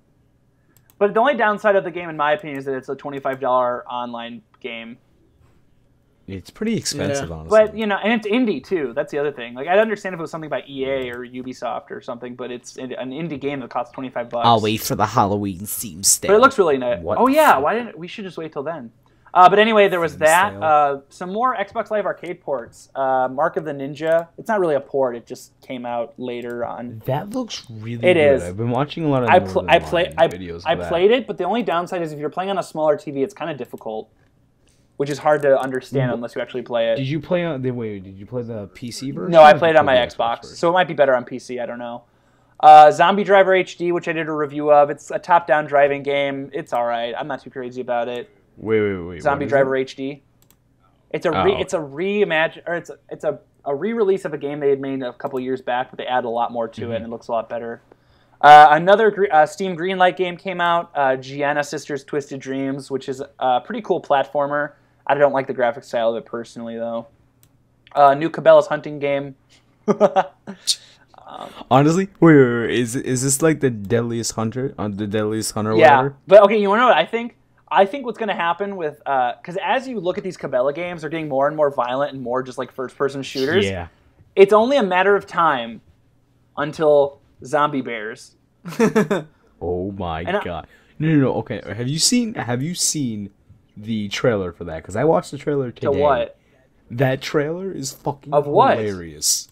but the only downside of the game, in my opinion, is that it's a $25 online game. It's pretty expensive, Yeah. honestly. But and it's indie too. That's the other thing. Like I'd understand if it was something by EA or Ubisoft or something, but it's an indie game that costs $25. I'll wait for the Halloween Steam sale. But it looks really nice. What Oh the yeah, fuck? why didn't we should just wait till then? But anyway, there was Steam that. sale. Some more Xbox Live Arcade ports. Mark of the Ninja. It's not really a port. It just came out later on. that looks really It good. is. I've been watching a lot of I Northern videos. I of that. played it, but the only downside is if you're playing on a smaller TV, it's kind of difficult, which is hard to understand unless you actually play it. Did you play on? Wait, did you play the PC version? No, I or did played you it on my play the Xbox, version? so it might be better on PC. I don't know. Zombie Driver HD, which I did a review of. It's a top-down driving game. It's all right. I'm not too crazy about it. Wait. Zombie what is Driver it? HD. It's a Oh. it's a reimagine or it's a re-release of a game they had made a couple years back, but they added a lot more to it and it looks a lot better. Another Steam Greenlight game came out, Gianna Sisters Twisted Dreams, which is a pretty cool platformer. I don't like the graphic style of it personally, though. New Cabela's hunting game. Honestly, wait. Is this like the Deadliest Hunter? The Deadliest Hunter? Yeah, Whatever? but okay, you want to know what I think? I think what's going to happen with because as you look at these Cabela games, they're getting more and more violent and more just like first-person shooters. Yeah. It's only a matter of time until zombie bears. Oh my And god. No. Okay. Have you seen the trailer for that? Because I watched the trailer today. To what? That trailer is fucking Of what? hilarious.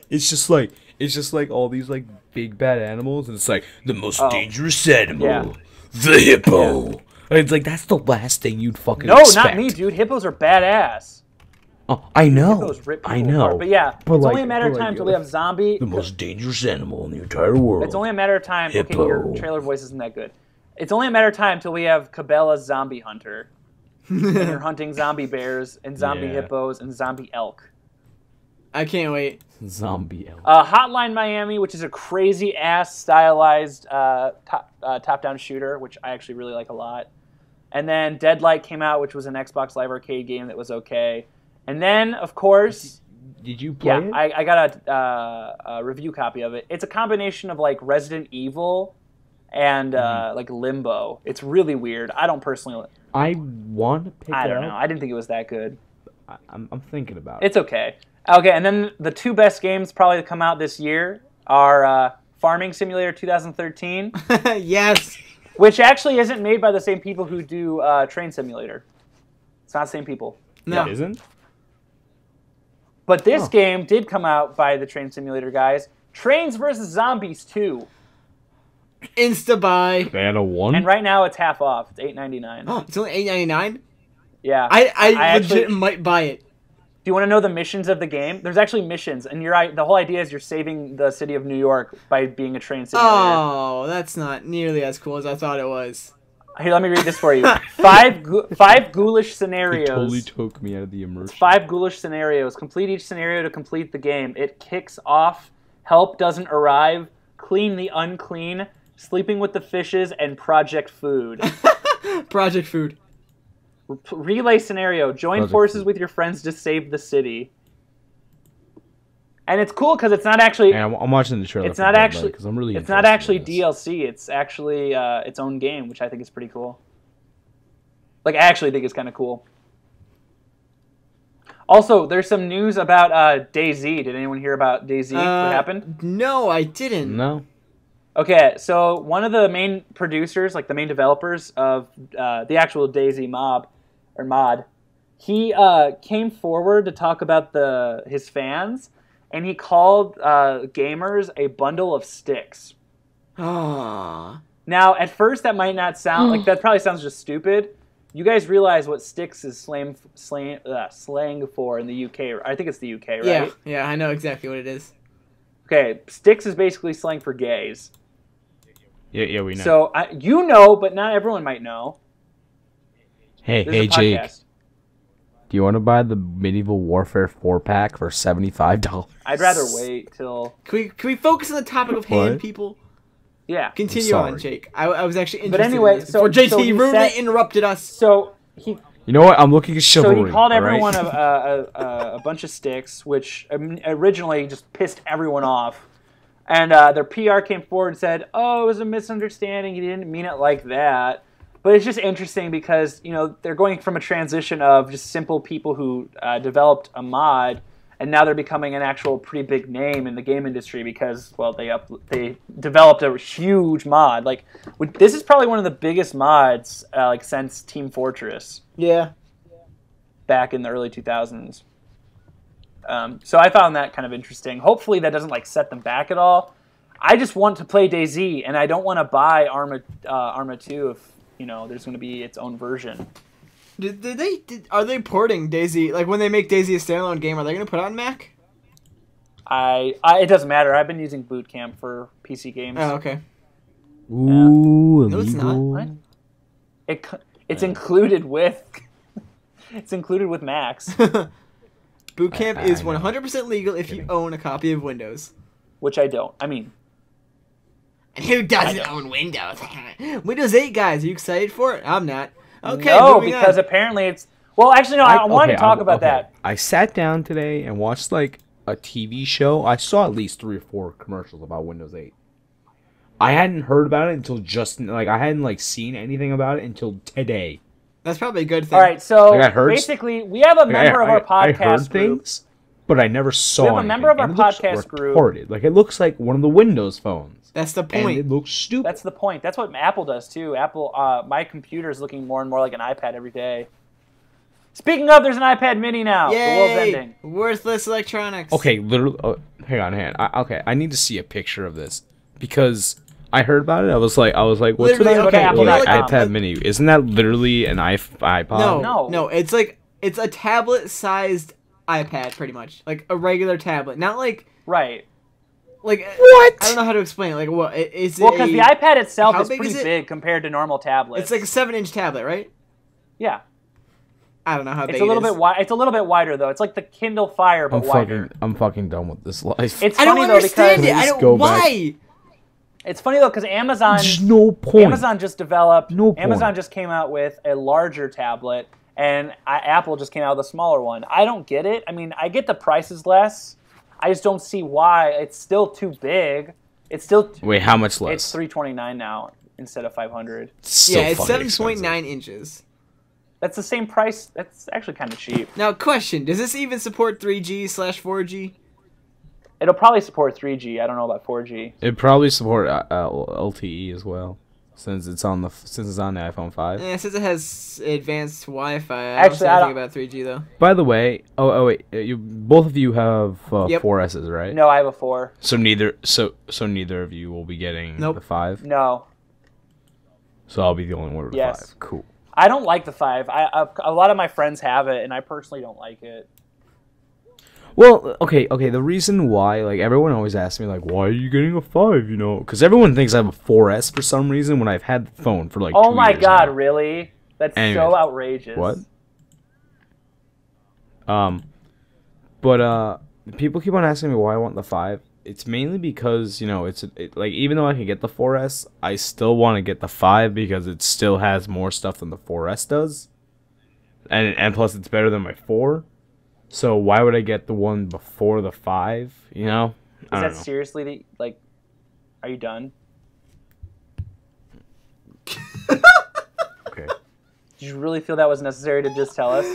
It's just like all these like big bad animals, and it's like the most dangerous animal, Yeah. the hippo. And it's like that's the last thing you'd fucking No, expect. not me, dude. Hippos are badass. Oh, I know. Hippos rip I people know. apart. But yeah, But it's like- only a matter of but like, time until we have zombie. the most dangerous animal in the entire world. It's only a matter of time. Okay, Hippo. your trailer voice isn't that good. It's only a matter of time until we have Cabela's Zombie Hunter. And you're hunting zombie bears and zombie Yeah. hippos and zombie elk. I can't wait. Zombie elk. Hotline Miami, which is a crazy ass stylized top-down shooter, which I actually really like a lot. And then Deadlight came out, which was an Xbox Live Arcade game that was okay. And then, of course, Did you play yeah, it? I got a review copy of it. It's a combination of like Resident Evil and like Limbo. It's really weird. I don't personally. I want to pick I it don't up. know. I didn't think it was that good. I'm thinking about it. It's okay. Okay, and then the two best games probably to come out this year are Farming Simulator 2013, Yes. which actually isn't made by the same people who do Train Simulator. It's not the same people. No. It isn't? But this game did come out by the Train Simulator guys. Trains vs. Zombies 2. Insta buy. They had a one? And right now it's half off. It's $8.99. It's only $8.99. Yeah. I legit actually, might buy it. do you want to know the missions of the game? There's actually missions, and the whole idea is you're saving the city of New York by being a train simulator. Oh, that's not nearly as cool as I thought it was. Here, let me read this for you. Five ghoulish scenarios. It totally took me out of the immersion. 5 ghoulish scenarios. Complete each scenario to complete the game. It kicks off. Help doesn't arrive. Clean the unclean. Sleeping with the fishes and Project Food. Project Food. Relay scenario. Join Project forces Food. with your friends to save the city. And it's cool because it's not actually. Hey, I'm watching the trailer. It's for not Deadlight actually. 'cause I'm really It's not interested actually in this. DLC. It's actually its own game, which I think is pretty cool. Like, I actually think it's kind of cool. Also, there's some news about DayZ. Did anyone hear about DayZ? What happened? No, I didn't. No. Okay, so one of the main producers, like the main developers of the actual DayZ mod, he came forward to talk about his fans, and he called gamers a bundle of sticks. Ah. Now, at first, that might not sound like that. Probably sounds just stupid. You guys realize what sticks is slang for in the UK? I think it's the UK, right? Yeah, I know exactly what it is. Okay, sticks is basically slang for gays. Yeah, we know. So you know, but not everyone might know. Hey, Jake. Do you want to buy the Medieval Warfare 4-pack for $75? I'd rather wait till. Can we focus on the topic of hand, people? Yeah. Continue on, Jake. I was actually interested. But anyway, in this before JT rudely interrupted us. So he. You know what? I'm looking at chivalry. So he called everyone right? a bunch of sticks, which originally just pissed everyone off. And their PR came forward and said, "Oh, it was a misunderstanding. He didn't mean it like that." But it's just interesting because, you know, they're going from a transition of just simple people who developed a mod, and now they're becoming an actual pretty big name in the game industry because, well, they developed a huge mod. Like, this is probably one of the biggest mods like since Team Fortress. Yeah. Back in the early 2000s. So I found that kind of interesting. Hopefully that doesn't like set them back at all. I just want to play DayZ, and I don't want to buy Arma 2 if, you know, there's going to be its own version. Are they porting DayZ? Like, when they make DayZ a standalone game, are they going to put it on Mac? It doesn't matter. I've been using Boot Camp for PC games. Oh, okay. Ooh, No, it's not. What? It's included with it's included with Macs, Boot Camp is 100% legal if you own a copy of Windows. which I don't. I mean, And who doesn't own Windows? Windows 8, guys. Are you excited for it? I'm not. Okay, no, moving because on. apparently it's. Well, actually, no. I wanted to talk about that. I sat down today and watched like a TV show. I saw at least 3 or 4 commercials about Windows 8. I hadn't heard about it until just like I hadn't like seen anything about it until today. That's probably a good thing. All right, so Like, I heard- basically, we have a member of our I podcast heard group. things, but I never saw. We have a member of our anything, and it podcast looks group. retarded. Like it looks like one of the Windows phones. That's the And point. it looks stupid. That's the point. That's what Apple does too. Apple, my computer is looking more and more like an iPad every day. Speaking of, there's an iPad Mini now. The world's Yay! ending. Worthless electronics. Okay, literally. Hang on. I need to see a picture of this because I heard about it. I was like, what's an Literally, iPad? okay, Apple Like, dot com. iPad Mini? Isn't that literally an iPod? No. It's like it's a tablet-sized iPad, pretty much, like a regular tablet, not like Right. what? What? I don't know how to explain it. Like what? Is Well, it? because the iPad itself how is big pretty is it? big compared to normal tablets. It's like a 7-inch tablet, right? yeah. I don't know how big It's a little it is. bit wide. It's a little bit wider though. It's like the Kindle Fire but wider. I'm fucking done with this life. It's I don't funny though understand because it. I Let's don't. go back. Why? it's funny though because Amazon There's no point. Amazon just developed. No point. Amazon just came out with a larger tablet, and Apple just came out with a smaller one. I don't get it. I mean, I get the price is less. I just don't see why it's still too big. It's still Wait, how much less? it's $329 now instead of $500. Still Yeah, it's fucking 7.9 expensive. inches. That's the same price. That's actually kind of cheap. Now, question: does this even support 3G/4G? It'll probably support 3G. I don't know about 4G. It'd probably support LTE as well, since it's on the iPhone 5. Yeah, since it has advanced Wi-Fi. I Actually, don't I think don't- about 3G though. By the way, wait, you both of you have Yep. 4S's, right? No, I have a 4. So neither of you will be getting Nope. the 5. No. So I'll be the only one with the Yes. 5. Cool. I don't like the 5. A lot of my friends have it, and I personally don't like it. Well, okay. The reason why, like, everyone always asks me, like, why are you getting a 5? You know, because everyone thinks I have a 4S for some reason when I've had the phone for like. Oh 2 my years god, now. really? That's Anyways. so outrageous. What? But people keep on asking me why I want the 5. It's mainly because, you know, like, even though I can get the 4S, I still want to get the 5 because it still has more stuff than the 4S does. And plus it's better than my 4. So why would I get the one before the 5, you know? I Is don't that know. seriously the, like, are you done? Okay. Do Did you really feel that was necessary to just tell us?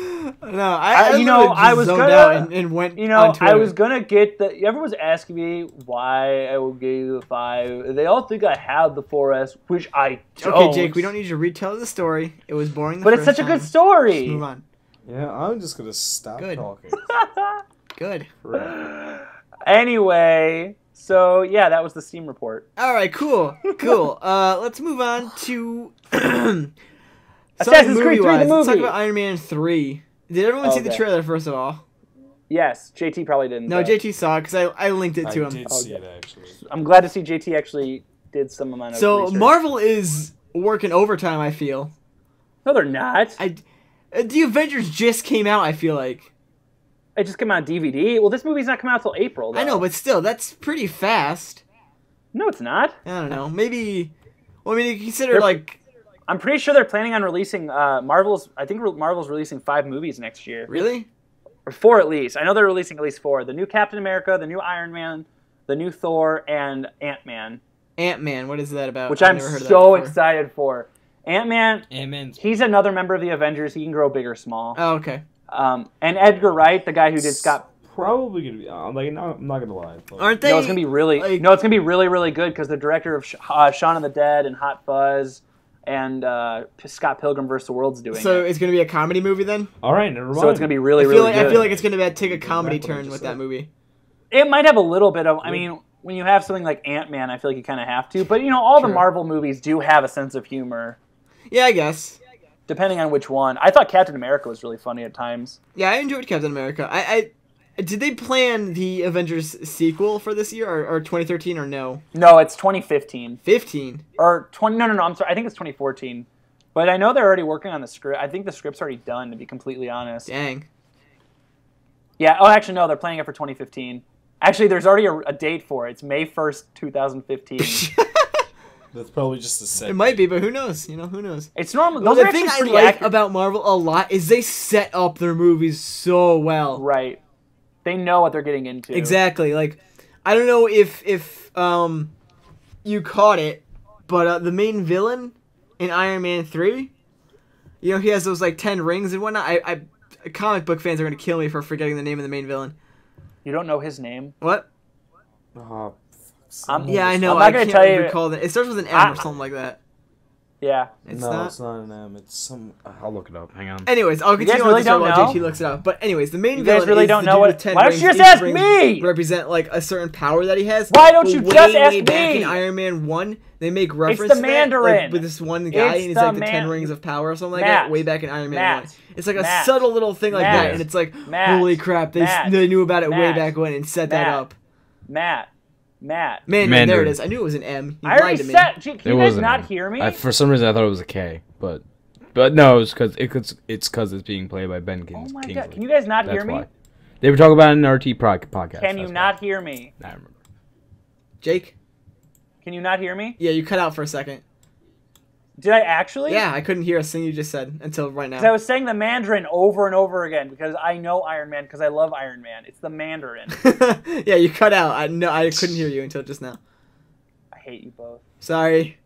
No, I was zoned out and went. I was gonna get the. Everyone's asking me why I will give you the 5. They all think I have the 4S, which I don't. Okay, Jake, we don't need you to retell the story. It was boring. But it's such a good story. Let's move on. Yeah, I'm just gonna stop talking. Good. Anyway, so yeah, that was the Steam report. All right, cool. Let's move on to Assassin's Creed 3, the movie. Let's talk about Iron Man 3. Did everyone see the trailer, first of all? Yes, JT probably didn't. No, JT saw it, because I linked it to him. I did see it, actually. I'm glad to see JT actually did some amount of research. Marvel is working overtime, I feel. No, they're not. The Avengers just came out, I feel like. It just came out on DVD. Well, this movie's not coming out till April, though. I know, but still, that's pretty fast. No, it's not. I don't know. Maybe... Well, I mean, you consider, like... I'm pretty sure they're planning on releasing I think Marvel's releasing 5 movies next year. Really? Or 4 at least. I know they're releasing at least 4. The new Captain America, the new Iron Man, the new Thor, and Ant-Man. Ant-Man, what is that about? Which I'm so excited for. Ant-Man, he's another member of the Avengers. He can grow big or small. Oh, okay. And Edgar Wright, the guy who did Scott... Probably gonna be. I'm not gonna lie. Aren't they? No, it's gonna be really. No, it's gonna be really, really good because the director of Shaun of the Dead and Hot Fuzz and Scott Pilgrim vs. the World's doing it. So it's gonna be a comedy movie then? All right, never mind. So it's gonna be really, really good. I feel like it's gonna take a comedy turn with that movie. It might have a little bit of. I mean, when you have something like Ant-Man, I feel like you kind of have to. But all the Marvel movies do have a sense of humor. Yeah, I guess. Depending on which one. I thought Captain America was really funny at times. Yeah, I enjoyed Captain America. Did they plan the Avengers sequel for this year or 2013 or no? No, it's 2015. 15? Or 20... No, I'm sorry. I think it's 2014. But I know they're already working on the script. I think the script's already done, to be completely honest. Dang. Yeah. Oh, actually, no. They're planning it for 2015. Actually, there's already a date for it. It's May 1st, 2015. That's probably just a set. It might be, but who knows? Who knows? It's normal. Well, the thing I like about Marvel a lot is they set up their movies so well. Right. They know what they're getting into. Exactly. Like, I don't know if you caught it, but the main villain in Iron Man 3, he has those, 10 rings and whatnot. Comic book fans are going to kill me for forgetting the name of the main villain. You don't know his name? What? Yeah, I know. I'm not going to tell you. Recall it starts with an M or something like that. Yeah. It's not an M. It's some... I'll look it up. Hang on. Anyways, I'll continue on the while JT looks it up. But anyways, the main villain really is don't the know dude what... with 10 Why don't rings. you just ask me? Represent, a certain power that he has. Why don't you just ask me? Back in Iron Man 1, they make reference it's the to Mandarin. that, with this one guy, and he's the 10 rings of power or something like that, way back in Iron Man 1. It's like a subtle little thing like that, and it's like, holy crap, they knew about it way back when and set that up. Matt. Man, there it is. I knew it was an M. I already said. Can you guys not hear me? For some reason, I thought it was a K, but no, it's because it's being played by Ben Kingsley. Oh my god! Can you guys not hear me? Why. They were talking about it in an RT podcast. Can you not hear me? I remember. Jake? Can you not hear me? Yeah, you cut out for a second. Did I actually? Yeah, I couldn't hear a thing you just said until right now. Because I was saying the Mandarin over and over again because I know Iron Man because I love Iron Man. It's the Mandarin. Yeah, you cut out. I couldn't hear you until just now. I hate you both. Sorry.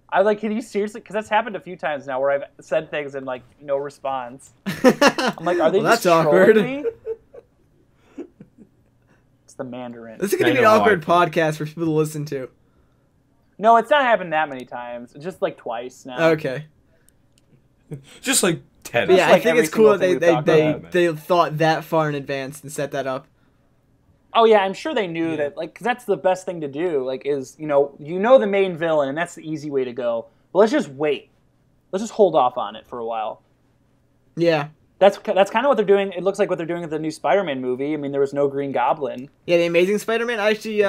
I was like, can you seriously? Because that's happened a few times now where I've said things and no response. I'm like, are they just trolling me? It's the Mandarin. This is going to be an awkward podcast for people to listen to. No, it's not happened that many times. It's just twice now. Okay. Just 10. But yeah, I think it's cool that they thought that far in advance and set that up. Oh yeah, I'm sure they knew that. Because that's the best thing to do. Is you know the main villain, and that's the easy way to go. But let's just wait. Let's just hold off on it for a while. Yeah. That's kind of what they're doing. It looks like what they're doing with the new Spider-Man movie. I mean, there was no Green Goblin. Yeah, the Amazing Spider-Man. I actually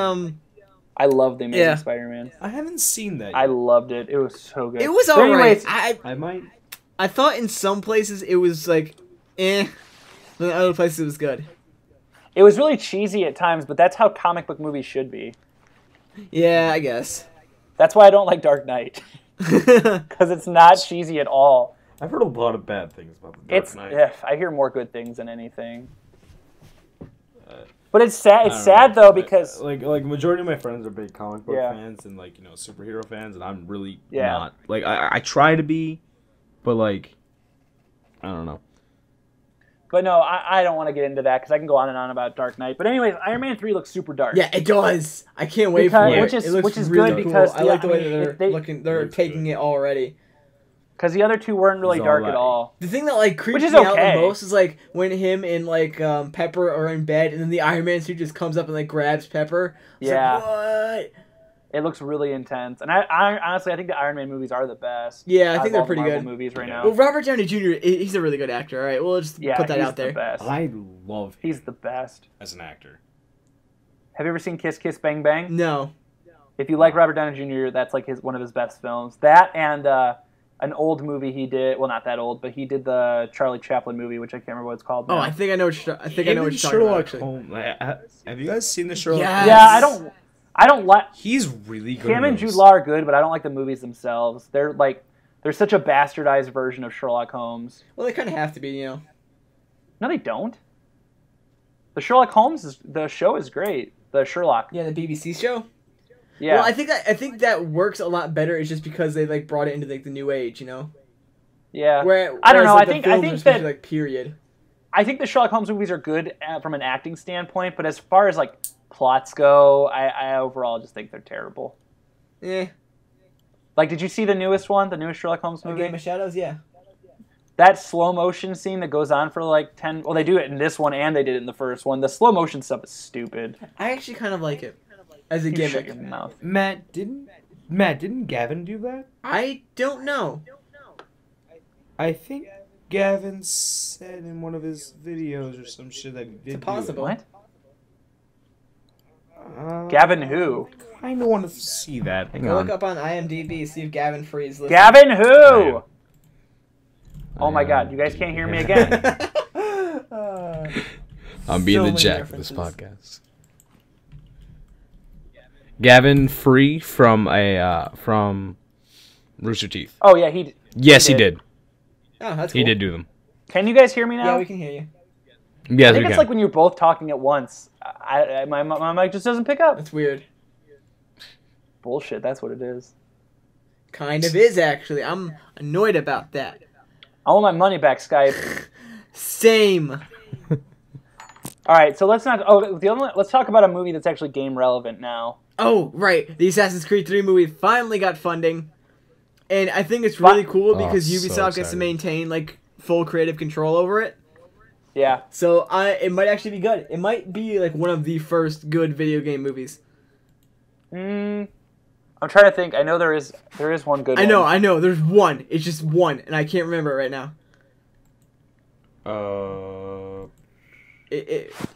I love the Amazing Spider-Man. I haven't seen that yet. I loved it. It was so good. It was alright. I thought in some places it was but in other places it was good. It was really cheesy at times, but that's how comic book movies should be. Yeah, I guess. That's why I don't like Dark Knight. Because it's not cheesy at all. I've heard a lot of bad things about the Dark Knight. I hear more good things than anything. But it's sad. It's I don't sad know. though because like majority of my friends are big comic book Yeah. fans and like superhero fans, and I'm really Yeah. not. Like I try to be, but like I don't know. But no, I don't want to get into that because I can go on and on about Dark Knight. But anyways, Iron Man 3 looks super dark. Yeah, it does. I can't wait Because- for it. which is- It looks which is really good cool. because I like the way I mean, that they- they're looks taking good. it already. Because the other two weren't really It's all dark that- at all. The thing that like creeps Which is me out okay. the most is like when him and like Pepper are in bed, and then the Iron Man suit just comes up and like grabs Pepper. It's Yeah. like, what? It looks really intense. And I honestly, I think the Iron Man movies are the best. Yeah, I out think of they're all the pretty Marvel good. movies right now. Well, Robert Downey Jr. He's a really good actor. All right, we'll just Yeah, put that he's out there. the best. I love him He's the best. as an actor. Have you ever seen Kiss Kiss Bang Bang? No. If you like Robert Downey Jr., that's like one of his best films. That and an old movie he did. Well, not that old, but he did the Charlie Chaplin movie, which I can't remember what it's called. Oh, now. I think I know what you're talking about. Sherlock Actually. Holmes. Have you guys seen the Sherlock? Yes. Yeah, I don't like. He's really good. Him in and those. Jude Law are good, but I don't like the movies themselves. They're such a bastardized version of Sherlock Holmes. Well, they kind of have to be, you know. No, they don't. The Sherlock Holmes the show is great. The Sherlock. Yeah, the BBC show. Yeah. Well, I think that works a lot better. It's just because they like brought it into like the new age, you know. yeah. Where, I don't whereas, know. like, I the think films are supposed to that be, like period. I think the Sherlock Holmes movies are good from an acting standpoint, but as far as like plots go, I overall just think they're terrible. Eh. Like, did you see the newest one, the newest Sherlock Holmes movie? Game of Shadows, yeah. That slow motion scene that goes on for like 10. Well, they do it in this one and they did it in the first one. The slow motion stuff is stupid. I actually kind of like it as a You shut gimmick. your mouth. Matt didn't Gavin do that? I don't know. I think Gavin said in one of his videos or some shit that he did. possible. What? Do it. Gavin who? I kind of want to see that. Hang Go on. look up on IMDb, see if Gavin Free's listening. Gavin I who? am. Oh my god, you guys can't hear me again. I'm being So the many jack for this references. podcast. Gavin Free from Rooster Teeth. Oh yeah, he. Yes, he did. did. Oh, that's cool. He did do them. Can you guys hear me now? Yeah, we can hear you. Yes, I think we it's can. like when you're both talking at once. My mic just doesn't pick up. That's weird. Bullshit. That's what it is. Kind of is, actually. I'm annoyed about that. I want my money back, Skype. Same. All right, so let's not. Oh, let's talk about a movie that's actually game relevant now. Oh, right. The Assassin's Creed 3 movie finally got funding. And I think it's really cool because so Ubisoft gets to excited. maintain like full creative control over it. Yeah. So it might actually be good. It might be like one of the first good video game movies. I'm trying to think. I know there is one good one. I know. There's one. It's just one, and I can't remember it right now.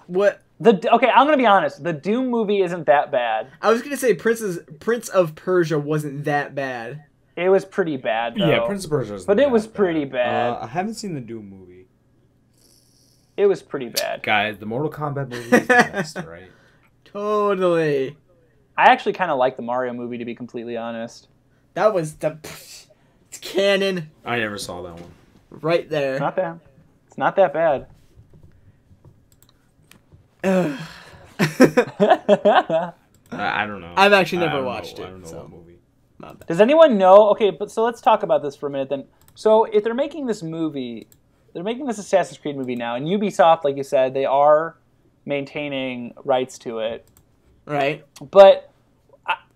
What? Okay, I'm gonna be honest. The Doom movie isn't that bad. I was gonna say Prince of Persia wasn't that bad. It was pretty bad though. Yeah, Prince of Persia. isn't But it that was pretty bad. I haven't seen the Doom movie. It was pretty bad. Guys, the Mortal Kombat movie is the best, right? Totally. I actually kind of like the Mario movie, to be completely honest. That was it's canon I never saw that one. right there. It's not bad. It's not that bad. I don't know. I've actually I never don't watched know. it, I don't know so. what movie. My bad. Does anyone know? Okay, but so let's talk about this for a minute then. So if they're making this movie, they're making this Assassin's Creed movie now, and Ubisoft, like you said, they are maintaining rights to it. Right. But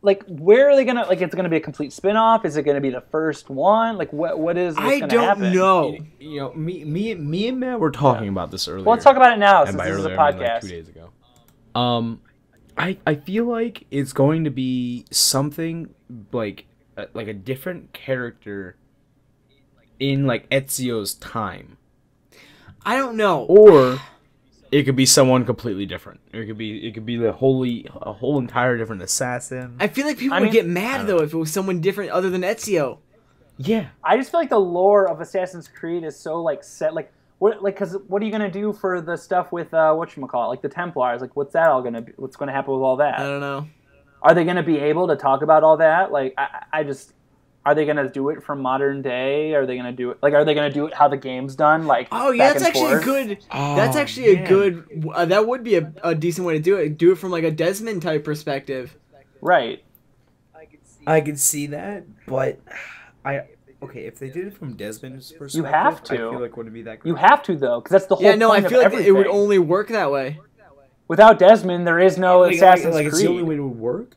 like, where are they gonna? Like, it's gonna be a complete spin-off? Is it gonna be the first one? Like, what is? What's I gonna don't happen? know. You know, me and Matt were talking about this earlier. Well, let's talk about it now, And since by this is a earlier, I mean, podcast. like 2 days ago. I feel like it's going to be something like a different character in like Ezio's time, I don't know. or it could be someone completely different. It could be a whole entire different assassin. I feel like people I would mean- get mad though if it was someone different other than Ezio. Yeah, I just feel like the lore of Assassin's Creed is so like set. Like, because what are you gonna do for the stuff with whatchamacallit, like the Templars? Like, what's happen with all that? I don't know. Are they gonna be able to talk about all that? Like, I just are they gonna do it from modern day? Are they gonna do it are they gonna do it how the game's done? Like, Oh yeah, back that's and actually forth? a good. Oh, That's actually man. a good. That would be a decent way to do it. Do it from like a Desmond type perspective. Right. I could see that, but if they did it from Desmond's perspective, You have to. I feel like wouldn't be that great. You have to though, because that's the whole Yeah, no, I point feel of like it would everything. only work that way. Without Desmond, there is no Assassin's It's the only Creed. way it would work,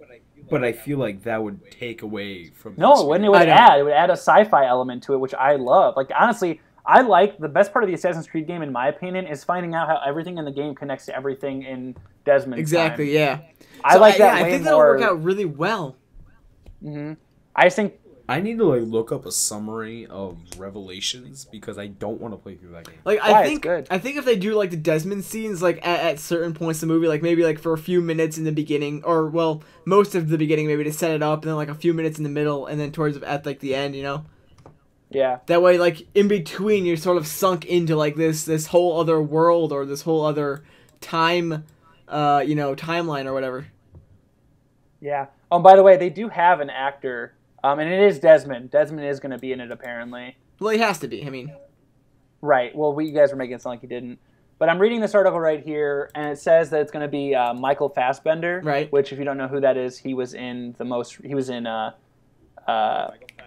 but I feel like that would take away from. No, it wouldn't. It would I know. add. It would add a sci-fi element to it, which I love. Like, honestly, I like the best part of the Assassin's Creed game, in my opinion, is finding out how everything in the game connects to everything in Desmond's Exactly. time. Yeah. I So like that I way think that'll more. work out really well. I just think I need to look up a summary of Revelations because I don't want to play through that game. Like Why? I It's think good. if they do like the Desmond scenes like at certain points in the movie, like maybe like for a few minutes in the beginning, or well, most of the beginning maybe to set it up, and then like a few minutes in the middle, and then towards at like the end, you know. yeah. That way, like in between, you're sort of sunk into like this whole other world or this whole other time, timeline or whatever. Yeah. Oh, by the way, they do have an actor, and it is Desmond. Desmond is going to be in it, apparently. Well, he has to be. I mean, Right. Well, you guys were making it sound like he didn't. But I'm reading this article right here, and it says that it's going to be Michael Fassbender. Right. Which, if you don't know who that is, he was in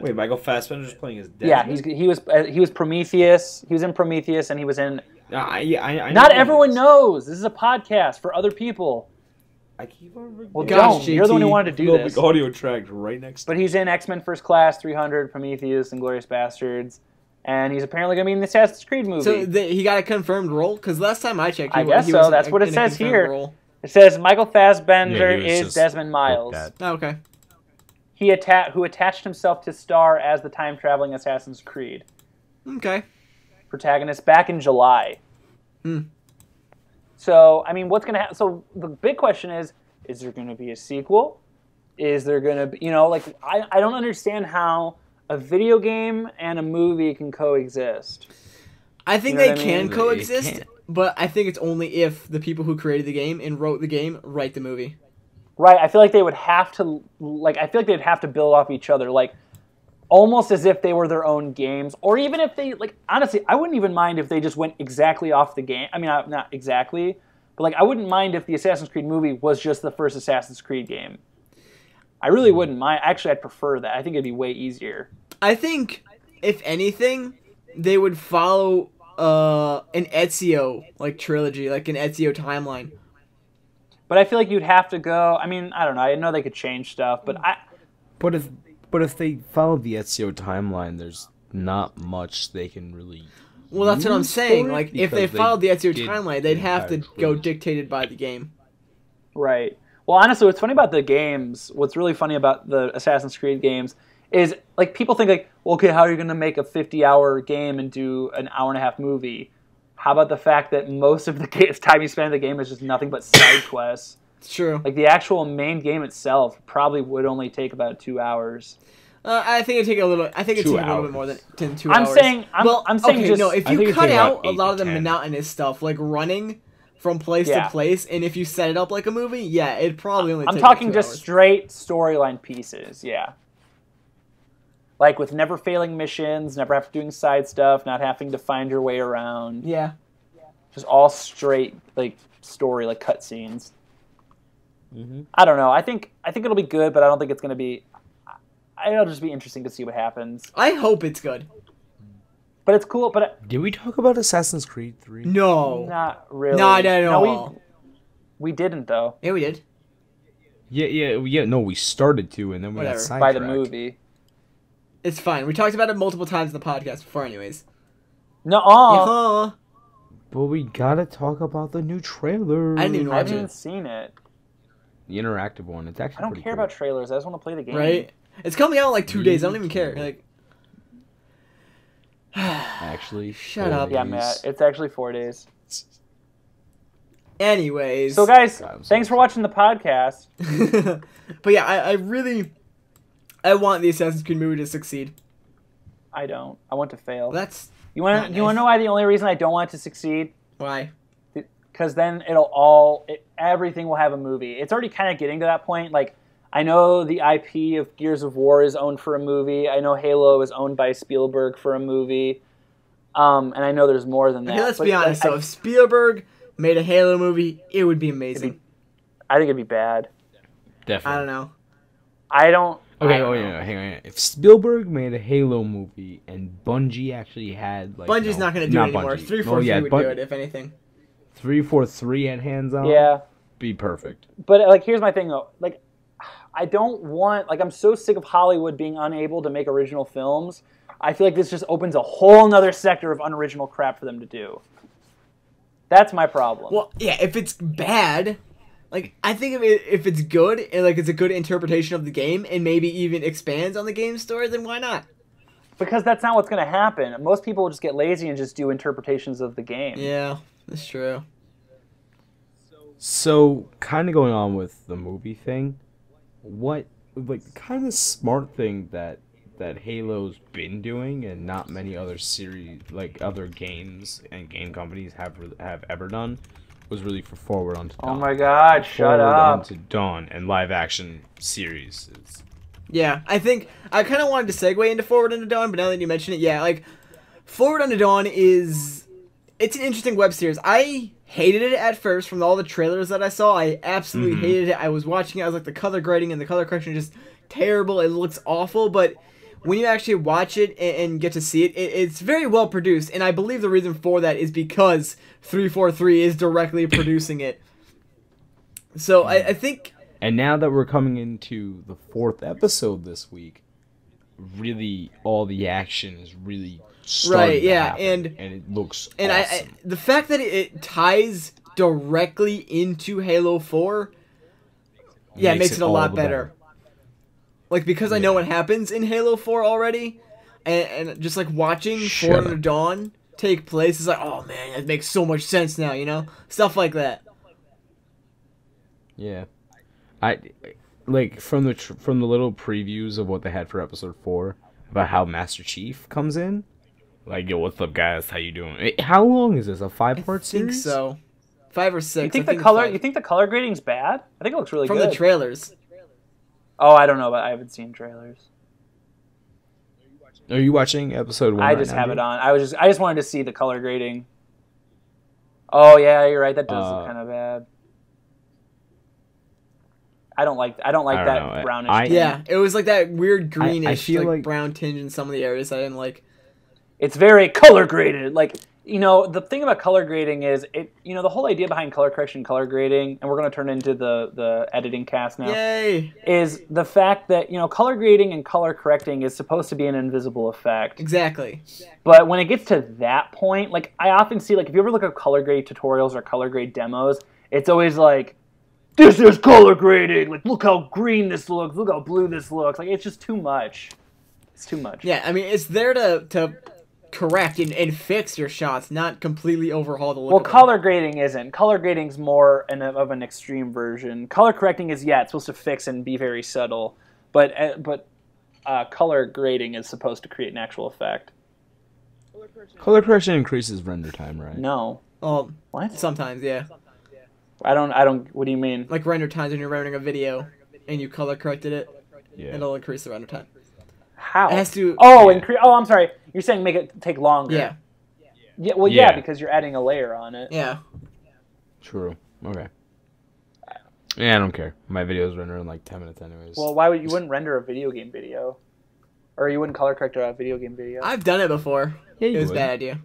Wait, Michael Fassbender's playing his dad? yeah, he was Prometheus. He was in Prometheus, and he was in. I Not know everyone this. knows. This is a podcast for other people. I keep on forgetting. Well, Gosh, don't. You're the one who JT. wanted to do No, this. big audio track right next to But he's in X-Men First Class, 300, Prometheus, and Glorious Bastards, and he's apparently going to be in the Assassin's Creed movie. so he got a confirmed role because last time I checked, I guess he so. was That's what it in a says confirmed here. role. It says Michael Fassbender Yeah, he was is just Desmond Miles. like Oh, okay. Who attached himself to star as the time-traveling Assassin's Creed Okay. protagonist back in July. Hmm. So, I mean, what's going to happen? So, the big question is there going to be a sequel? Is there going to be, I don't understand how a video game and a movie can coexist. I think You know they what I can mean? coexist, It can't. but I think it's only if the people who created the game and wrote the game write the movie. Right, I feel like they would have to, they'd have to build off each other, almost as if they were their own games, or even if they, honestly, I wouldn't even mind if they just went exactly off the game. I mean, not exactly, but, I wouldn't mind if the Assassin's Creed movie was just the first Assassin's Creed game. I really wouldn't mind. Actually, I'd prefer that. I think it'd be way easier. I think, if anything, they would follow an Ezio trilogy, like an Ezio timeline. But I feel like you'd have to go, I mean, I don't know. I know they could change stuff, but But if they follow the Ezio timeline, there's not much they can really. Well, that's what I'm use saying. for it Like, if they because followed the Ezio did timeline, they'd the have to entire go trilogy. dictated by the game. Right. Well, honestly, what's funny about the games, what's really funny about the Assassin's Creed games is, people think, well, okay, how are you going to make a 50-hour game and do an hour-and-a-half movie? How about the fact that most of the time you spend in the game is just nothing but side quests? It's true. The actual main game itself probably would only take about 2 hours. I think it'd take a little. I think it'd 2 take a little bit more hours. than 2 I'm hours. saying- I'm saying okay, just- no. If I you think it'd cut take about out a 8 lot to of the 10. monotonous stuff, like running from place Yeah. to place, and if you set it up like a movie, yeah, it'd probably only. I'm take talking like 2 just hours. straight storyline pieces, yeah. With never failing missions, never have to doing side stuff, not having to find your way around. Yeah. Just all straight story, cutscenes. Mm-hmm. I don't know. I think it'll be good, but I don't think it's gonna be. It'll just be interesting to see what happens. I hope it's good. But it's cool. But Did we talk about Assassin's Creed 3? No. not really. Not at all. We didn't though. Yeah, we did. Yeah. No, we started to, and then we Whatever. got sidetracked. By the movie. It's fine. We talked about it multiple times in the podcast before, anyways. No. Yeah. But we gotta talk about the new trailer. I didn't even I watch haven't even it. seen it. The interactive one. It's actually I don't pretty care cool. about trailers. I just want to play the game. Right? It's coming out in like 2 days. I don't even Me care. too. Actually, Shut up. Yeah, Matt. It's actually 4 days. Anyways. So, guys, God, I'm so thanks for watching the podcast. But yeah, I really, I want the Assassin's Creed movie to succeed. I don't. I want to fail. That's You want not to? You want to nice. know why the only reason I don't want it to succeed? why. Because then everything will have a movie. It's already kind of getting to that point. I know the IP of Gears of War is owned for a movie. I know Halo is owned by Spielberg for a movie. And I know there's more than that. Okay, let's be honest. So if Spielberg made a Halo movie, it would be amazing. I think it'd be bad. Definitely. I don't know. I don't. Okay, I don't know. hang on. If Spielberg made a Halo movie and Bungie actually had like Bungie's not going to do it anymore. Bungie. 343 would do it, if anything. 343 had hands on. Yeah. Be perfect. But like, here's my thing though. Like, I don't want. Like, I'm so sick of Hollywood being unable to make original films. I feel like this just opens a whole nother sector of unoriginal crap for them to do. That's my problem. Well, yeah, if it's bad, like, I think if it's good, and like it's a good interpretation of the game, and maybe even expands on the game story, then why not? Because that's not what's going to happen. Most people will just get lazy and just do interpretations of the game. Yeah, that's true. So, kind of going on with the movie thing, what, like, the kind of smart thing that Halo's been doing and not many other series, like other games and game companies have ever done, was really for Forward Unto Dawn. Oh my God! Shut up. Forward Unto Dawn and live action series. Yeah, I think I kind of wanted to segue into Forward Unto Dawn, but now that you mention it, yeah, like Forward Unto Dawn it's an interesting web series. I hated it at first from all the trailers that I saw. I absolutely hated it. I was watching it. I was like, the color grading and the color correction is just terrible. It looks awful, but when you actually watch it and get to see it, it's very well produced, and I believe the reason for that is because 343 is directly producing it. So I think... And now that we're coming into the 4th episode this week, really all the action is really starting to happen, and it looks awesome. And the fact that it ties directly into Halo 4, makes it a lot better. Like, because I know what happens in Halo 4 already, and just, like, watching Forward Unto Dawn take place is like, oh, man, it makes so much sense now, you know? Stuff like that. Yeah. Like, from the little previews of what they had for Episode 4, about how Master Chief comes in, like, yo, what's up, guys? How you doing? How long is this? A 5-part series? I think so. 5 or 6. You think the color grading's bad? I think it looks really good. From the trailers. Oh, I don't know, but I haven't seen trailers. Are you watching episode 1? I just have it on. I just wanted to see the color grading. Oh yeah, you're right. That does look kind of bad. I don't like that brownish. Tint. Yeah, it was like that weird greenish, I feel like brown tinge in some of the areas I didn't like. It's very color graded. Like, you know, the thing about color grading is the whole idea behind color correction, color grading, and we're going to turn into the editing cast now. Yay! Is the fact that, color grading and color correcting is supposed to be an invisible effect. Exactly. But when it gets to that point, like, I often see, like, if you ever look at color grade tutorials or color grade demos, it's always like, this is color grading. Like, look how green this looks. Look how blue this looks. Like, it's just too much. It's too much. Yeah, I mean, it's there to correct and fix your shots, not completely overhaul the look. Well, color grading isn't. Color grading's more of an extreme version. Color correcting is, it's supposed to fix and be very subtle, but color grading is supposed to create an actual effect. Color correction increases render time, right? No. Oh, what? Sometimes, yeah. I don't. What do you mean? Like render times when you're rendering a video and you color corrected it, it'll increase the render time. How? It has to. Oh, I'm sorry. You're saying make it take longer. Yeah. Yeah. Well, yeah, because you're adding a layer on it. Yeah. True. Okay. Yeah, I don't care. My videos render in like 10 minutes anyways. Well, why would you wouldn't render a video game video, or you wouldn't color correct a video game video? I've done it before. Yeah, it was a bad idea.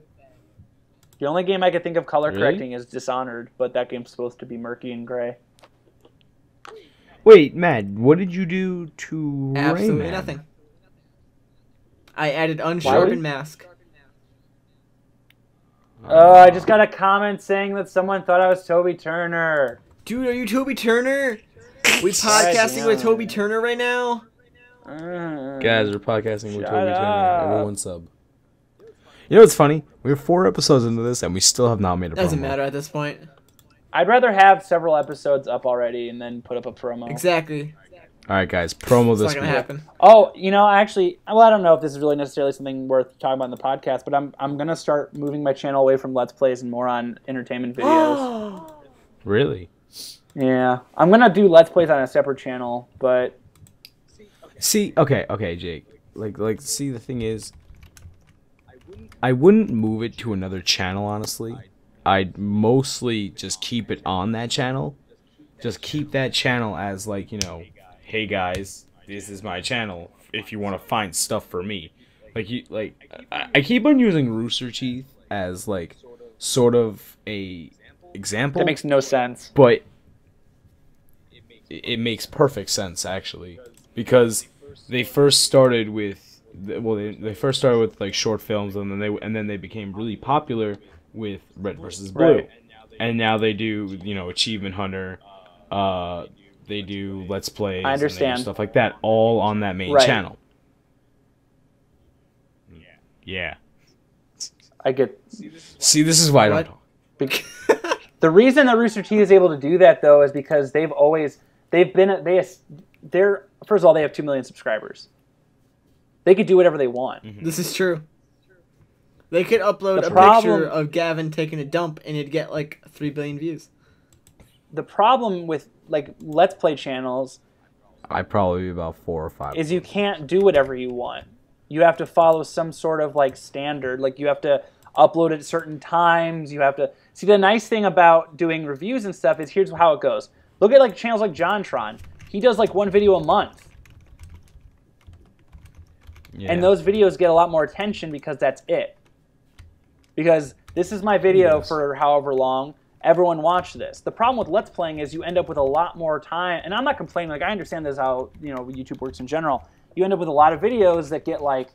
The only game I could think of color correcting is Dishonored, but that game's supposed to be murky and gray. Wait, Matt, what did you do to Absolutely Rayman? Nothing. I added unsharpened mask. Oh, I just got a comment saying that someone thought I was Toby Turner. Dude, are you Toby Turner? We podcasting with Toby Turner right now? Guys, we're podcasting with Toby Turner. Everyone sub. You know what's funny? We're 4 episodes into this, and we still have not made a promo. Doesn't matter at this point. I'd rather have several episodes up already and then put up a promo. Exactly. All right, guys, promo It's this not week. gonna happen. Oh, actually, well, I don't know if this is really necessarily something worth talking about in the podcast, but I'm gonna start moving my channel away from Let's Plays and more on entertainment videos. Really? Yeah, I'm gonna do Let's Plays on a separate channel, but See, okay, Jake. See, the thing is, I wouldn't move it to another channel, honestly. I'd mostly just keep it on that channel. Just keep that channel as, like, you know, hey guys, this is my channel if you want to find stuff for me. I keep on using Rooster Teeth as, like, sort of a example. that makes no sense. But it makes perfect sense, actually, because they first started with they first started with like short films, and then they became really popular with Red versus Blue, Right. and now they do, you know, Achievement Hunter, they do Let's Plays, I and they do understand. stuff like that, all on that main Right. channel. Yeah. I get. See, this is why I don't What? talk. The reason that Rooster Teeth is able to do that though is because they're first of all, they have 2 million subscribers. They could do whatever they want. This is true. They could upload The a problem- picture of Gavin taking a dump and it'd get like 3 billion views. The problem with like Let's Play channels I'd probably be about 4 or 5. is you can't do whatever you want. You have to follow some sort of like standard. Like you have to upload at certain times. You have to see, the nice thing about doing reviews and stuff is here's how it goes. Look at like channels like JonTron. He does like 1 video a month. Yeah. And those videos get a lot more attention because that's it. Because this is my video Yes. for however long. Everyone watched this. The problem with Let's Playing is you end up with a lot more time. And I'm not complaining. Like, I understand this is how, you know, YouTube works in general. You end up with a lot of videos that get like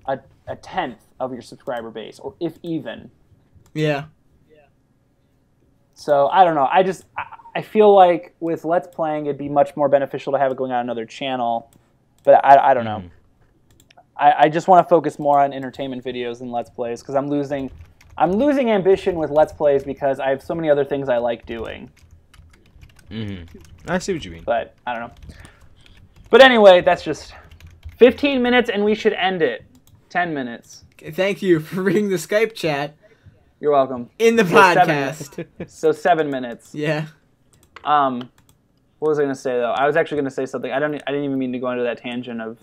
a tenth of your subscriber base, or if even. Yeah. So I don't know. I feel like with Let's Playing, it'd be much more beneficial to have it going on another channel. But I don't know. I just want to focus more on entertainment videos than Let's Plays because I'm losing ambition with Let's Plays because I have so many other things I like doing. I see what you mean. But I don't know. But anyway, that's just 15 minutes and we should end it. 10 minutes. Thank you for reading the Skype chat You're welcome. in the So 7 podcast. So 7 minutes. Yeah. What was I going to say though? I was actually going to say something. I didn't even mean to go into that tangent of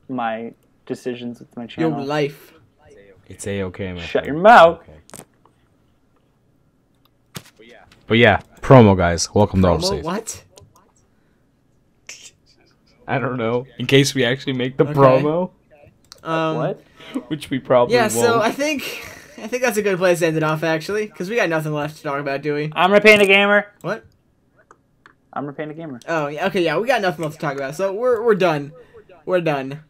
my decisions with my Your channel. life. It's A-okay, man. Shut your mouth. But yeah, promo guys, welcome to Promo? AwesomeFaceProd. What? I don't know. In case we actually make the Okay. promo, What? which we probably Yeah, won't. so I think that's a good place to end it off, actually, because we got nothing left to talk about, do we? I'm RedPandaGamer. What? I'm RedPandaGamer. Oh, yeah, okay, yeah, we got nothing else to talk about, so we're done. We're done.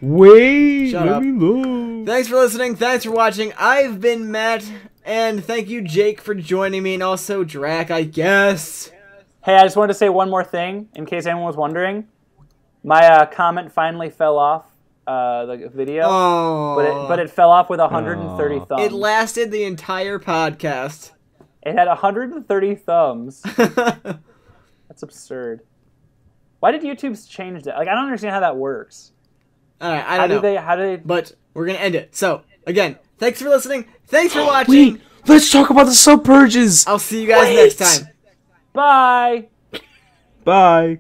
Wait, Shut let up. me look. Thanks for listening, thanks for watching. I've been Matt, and thank you, Jake, for joining me, and also Drak, I guess. Hey, I just wanted to say one more thing, in case anyone was wondering. My comment finally fell off the video, Oh. but it fell off with 130 Oh. thumbs. It lasted the entire podcast. It had 130 thumbs. That's absurd. Why did YouTube change that? Like, I don't understand how that works. Alright, I How don't know. How do they? But we're gonna end it. So, again, thanks for listening, thanks for watching. Wait, let's talk about the sub purges. I'll see you guys next time. Bye. Bye.